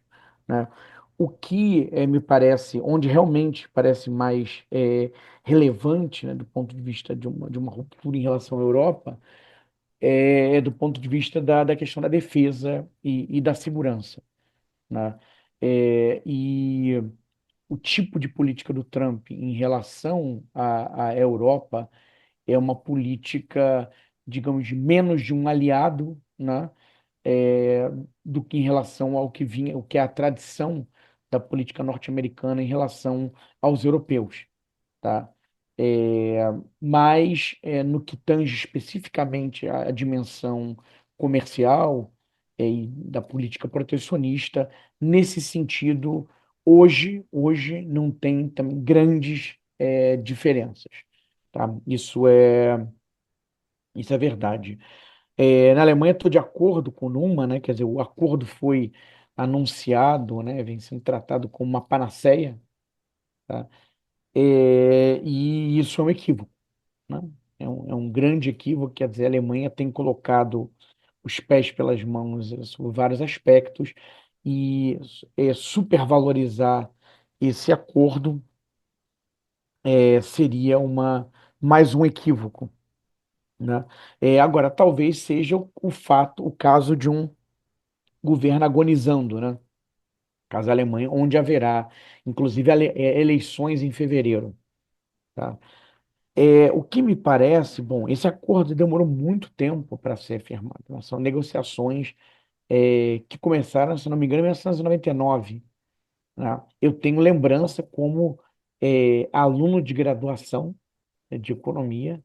né? O que me parece, onde realmente parece mais relevante, né, do ponto de vista de uma ruptura em relação à Europa, é do ponto de vista da questão da defesa e da segurança, né? E o tipo de política do Trump em relação à Europa é uma política, digamos, de menos de um aliado, né? é, do que em relação ao que vinha, o que é a tradição da política norte-americana em relação aos europeus, tá? É, mas no que tange especificamente a dimensão comercial e da política protecionista, nesse sentido, hoje não tem também grandes diferenças, tá? Isso é verdade. Na Alemanha, estou de acordo com o Numa, né? Quer dizer, o acordo foi anunciado, né? Vem sendo tratado como uma panaceia, tá? E isso é um equívoco, né? É um grande equívoco, quer dizer, a Alemanha tem colocado os pés pelas mãos sobre vários aspectos e supervalorizar esse acordo seria mais um equívoco, né? Agora, talvez seja o caso de um governo agonizando, né? Caso a Alemanha, onde haverá, inclusive, eleições em fevereiro, tá? O que me parece, bom, esse acordo demorou muito tempo para ser firmado, né? São negociações que começaram, se não me engano, em 1999, né? Eu tenho lembrança como aluno de graduação, né, de economia,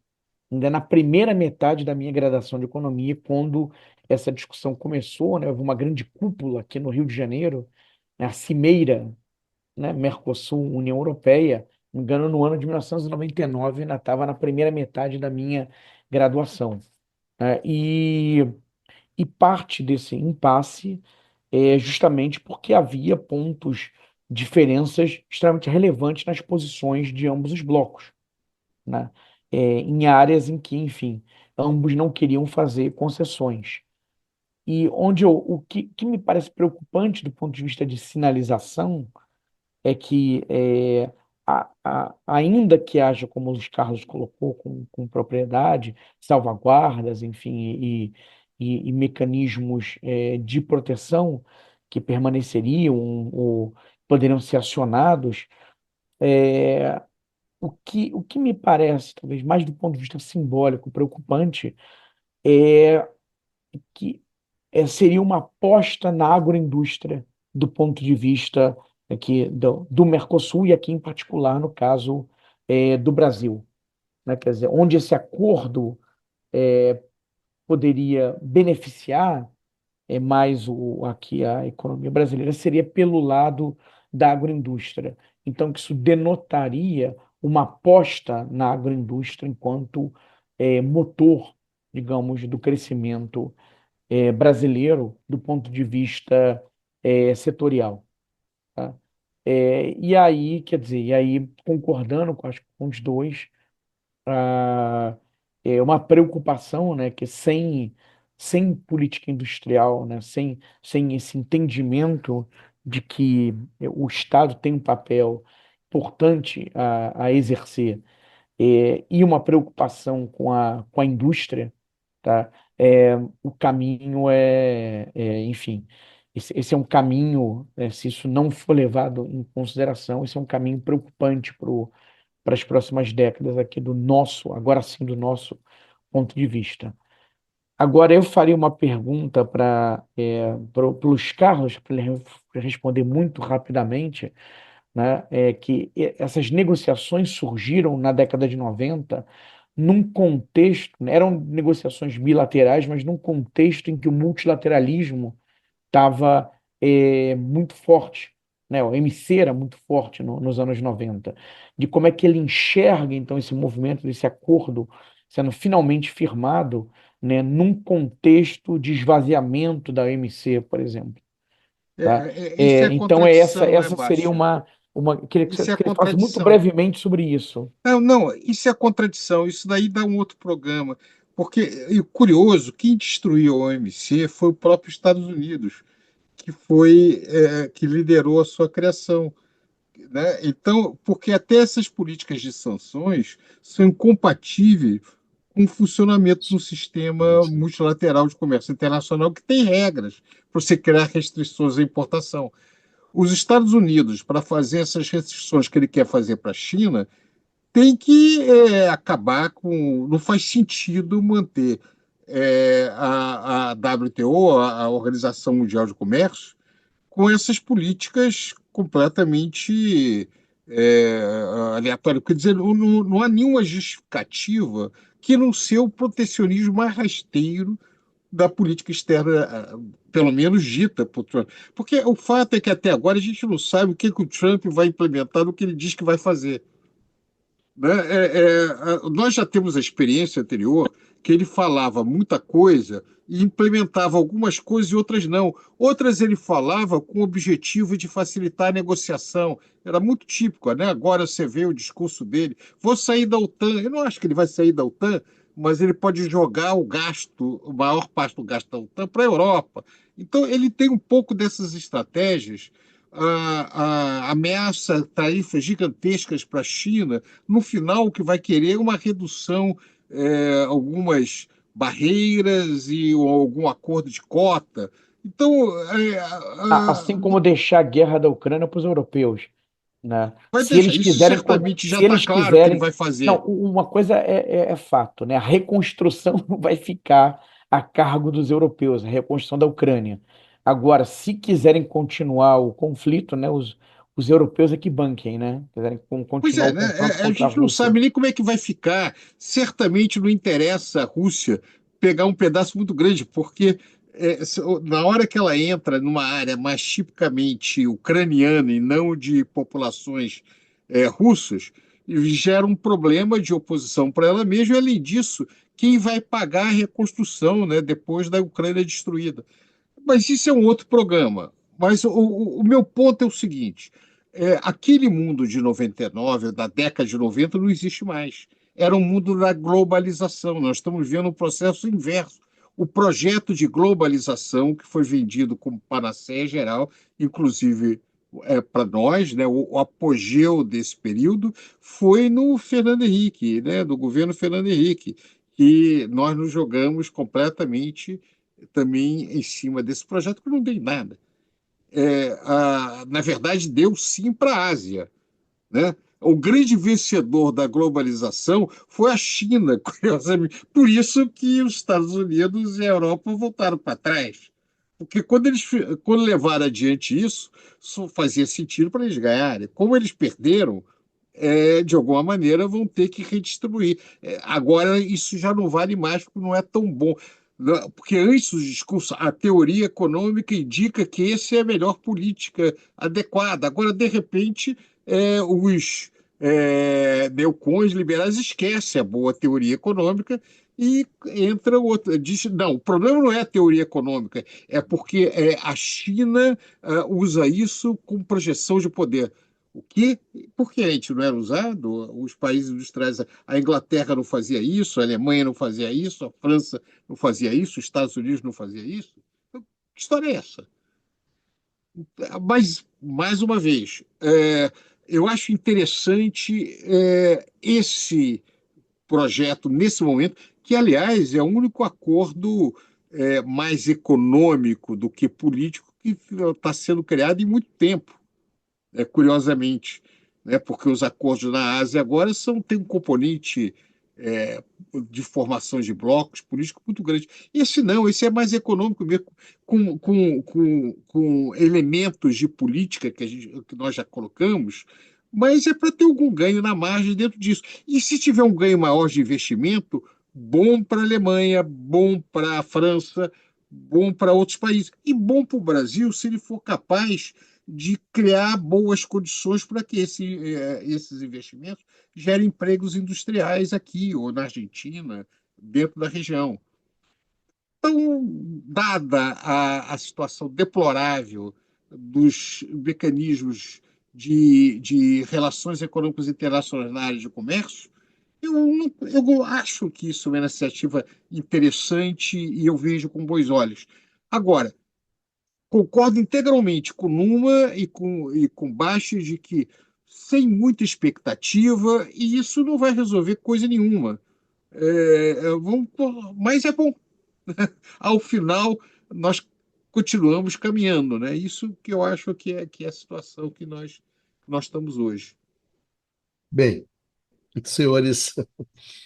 ainda na primeira metade da minha graduação de economia, quando essa discussão começou, né? Houve uma grande cúpula aqui no Rio de Janeiro, né, a cimeira, né, Mercosul, União Europeia, me engano, no ano de 1999, ainda estava na primeira metade da minha graduação, né? E parte desse impasse é justamente porque havia diferenças extremamente relevantes nas posições de ambos os blocos, né? Em áreas em que, enfim, ambos não queriam fazer concessões. E o que me parece preocupante do ponto de vista de sinalização é que, ainda que haja, como o Carlos colocou, com propriedade, salvaguardas, enfim, e mecanismos de proteção que permaneceriam ou poderiam ser acionados, é, o que me parece, talvez mais do ponto de vista simbólico, preocupante, é que seria uma aposta na agroindústria do ponto de vista aqui do Mercosul e aqui em particular no caso do Brasil, né? Quer dizer, onde esse acordo poderia beneficiar mais aqui a economia brasileira seria pelo lado da agroindústria. Então, que isso denotaria uma aposta na agroindústria enquanto motor, digamos, do crescimento brasileiro do ponto de vista setorial, tá? E aí, quer dizer, concordando com os dois, uma preocupação, né, que sem política industrial, né, sem esse entendimento de que o Estado tem um papel importante a exercer, e uma preocupação com a indústria, tá? O caminho enfim, esse é um caminho, se isso não for levado em consideração, esse é um caminho preocupante para as próximas décadas aqui agora sim, do nosso ponto de vista. Agora eu faria uma pergunta pelos Carlos, para ele responder muito rapidamente, né? Que essas negociações surgiram na década de 90 num contexto, né, eram negociações bilaterais, mas num contexto em que o multilateralismo estava muito forte, né? O OMC era muito forte nos anos 90, de como é que ele enxerga, então, esse movimento, esse acordo sendo finalmente firmado, né, num contexto de esvaziamento da OMC, por exemplo, tá? Isso é Então, contradição, né, essa seria Baixa? queria que Isso é você falasse muito contradição. brevemente sobre isso. Não, não, isso é contradição. Isso daí dá um outro programa. Porque, e curioso, quem destruiu a OMC foi o próprio Estados Unidos, que liderou a sua criação, né? Então, porque até essas políticas de sanções são incompatíveis com o funcionamento do sistema multilateral de comércio internacional, que tem regras para você criar restrições à importação. Os Estados Unidos, para fazer essas restrições que ele quer fazer para a China, tem que acabar com. Não faz sentido manter a WTO, a Organização Mundial de Comércio, com essas políticas completamente aleatórias. Quer dizer, não há nenhuma justificativa que não seja o protecionismo mais rasteiro da política externa, pelo menos dita por Trump. Porque o fato é que até agora a gente não sabe que o Trump vai implementar no que ele diz que vai fazer, né? Nós já temos a experiência anterior que ele falava muita coisa e implementava algumas coisas e outras não. Outras ele falava com o objetivo de facilitar a negociação. Era muito típico, né? Agora você vê o discurso dele: vou sair da OTAN. Eu não acho que ele vai sair da OTAN, mas ele pode jogar o gasto, a maior parte do gasto da OTAN, para a Europa. Então, ele tem um pouco dessas estratégias. Ameaça tarifas gigantescas para a China. No final, o que vai querer é uma redução, algumas barreiras e algum acordo de cota. Então, Assim como deixar a guerra da Ucrânia para os europeus, né? vai deixar. Isso certamente já Se está eles claro que ele quiserem, vai não, fazer. uma coisa é fato, né? A reconstrução vai ficar a cargo dos europeus, a reconstrução da Ucrânia. Agora, se quiserem continuar o conflito, né? Os europeus é que banquem, né? Quiserem Pois continuar é, o né? confronto A contra a gente não Rússia. sabe nem como é que vai ficar. Certamente não interessa a Rússia pegar um pedaço muito grande, porque na hora que ela entra numa área mais tipicamente ucraniana e não de populações russas, gera um problema de oposição para ela mesma. E, além disso, quem vai pagar a reconstrução, né, depois da Ucrânia destruída? Mas isso é um outro programa. Mas o meu ponto é o seguinte: aquele mundo de 99, da década de 90, não existe mais. Era um mundo da globalização. Nós estamos vendo um processo inverso. O projeto de globalização, que foi vendido como panaceia geral, inclusive para nós, né, o apogeu desse período foi no Fernando Henrique, né, do governo Fernando Henrique, que nós nos jogamos completamente também em cima desse projeto, que não deu em nada. Na verdade, deu sim para a Ásia, né? O grande vencedor da globalização foi a China, curiosamente. Por isso que os Estados Unidos e a Europa voltaram para trás. Porque quando levaram adiante isso, só fazia sentido para eles ganharem. Como eles perderam, de alguma maneira vão ter que redistribuir. Agora, isso já não vale mais, porque não é tão bom. Porque antes do discurso, a teoria econômica indica que essa é a melhor política adequada. Agora, de repente, os neocons liberais esquecem a boa teoria econômica e entra outra. Diz, não, o problema não é a teoria econômica, é porque a China usa isso como projeção de poder. O quê? Por que a gente não era usado? Os países industriais, a Inglaterra não fazia isso, a Alemanha não fazia isso, a França não fazia isso, os Estados Unidos não fazia isso. Então, que história é essa? Mas, mais uma vez, eu acho interessante esse projeto nesse momento, que, aliás, é o único acordo mais econômico do que político que está sendo criado em muito tempo, curiosamente, né? Porque os acordos na Ásia agora têm um componente é, de formação de blocos políticos muito grande. Esse não, esse é mais econômico mesmo, com elementos de política que nós já colocamos, mas é para ter algum ganho na margem dentro disso. E se tiver um ganho maior de investimento, bom para a Alemanha, bom para a França, bom para outros países, e bom para o Brasil se ele for capaz de criar boas condições para que esses investimentos gerem empregos industriais aqui ou na Argentina, dentro da região. Então, dada a situação deplorável dos mecanismos de relações econômicas internacionais na área de comércio, eu acho que isso é uma iniciativa interessante e eu vejo com bons olhos. Agora, concordo integralmente com Numa e com Bastos de que sem muita expectativa, e isso não vai resolver coisa nenhuma. Mas é bom. Ao final, nós continuamos caminhando, né? Isso que eu acho que é a situação que nós estamos hoje. Bem, senhores,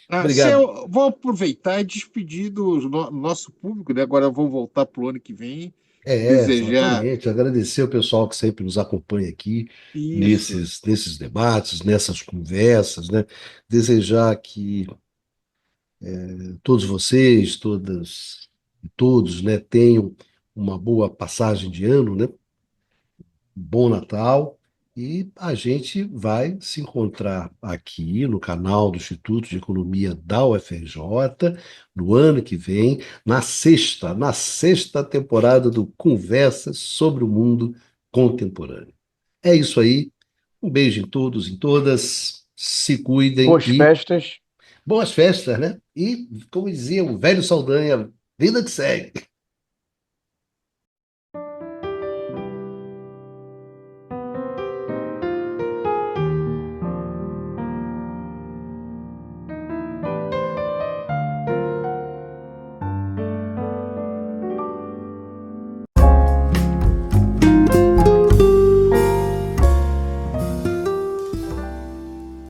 obrigado. Céu, vou aproveitar e despedir do nosso público, né? Agora vamos voltar para o ano que vem. Desejar Exatamente. Agradecer o pessoal que sempre nos acompanha aqui isso. nesses debates, nessas conversas, né? Desejar que todos vocês, todas e todos, né, tenham uma boa passagem de ano, né? Um bom Natal. E a gente vai se encontrar aqui no canal do Instituto de Economia da UFRJ no ano que vem, na sexta temporada do Conversas sobre o Mundo Contemporâneo. É isso aí. Um beijo em todos, em todas. Se cuidem Boas e festas. boas festas, né? E, como dizia o velho Saldanha, vida que segue.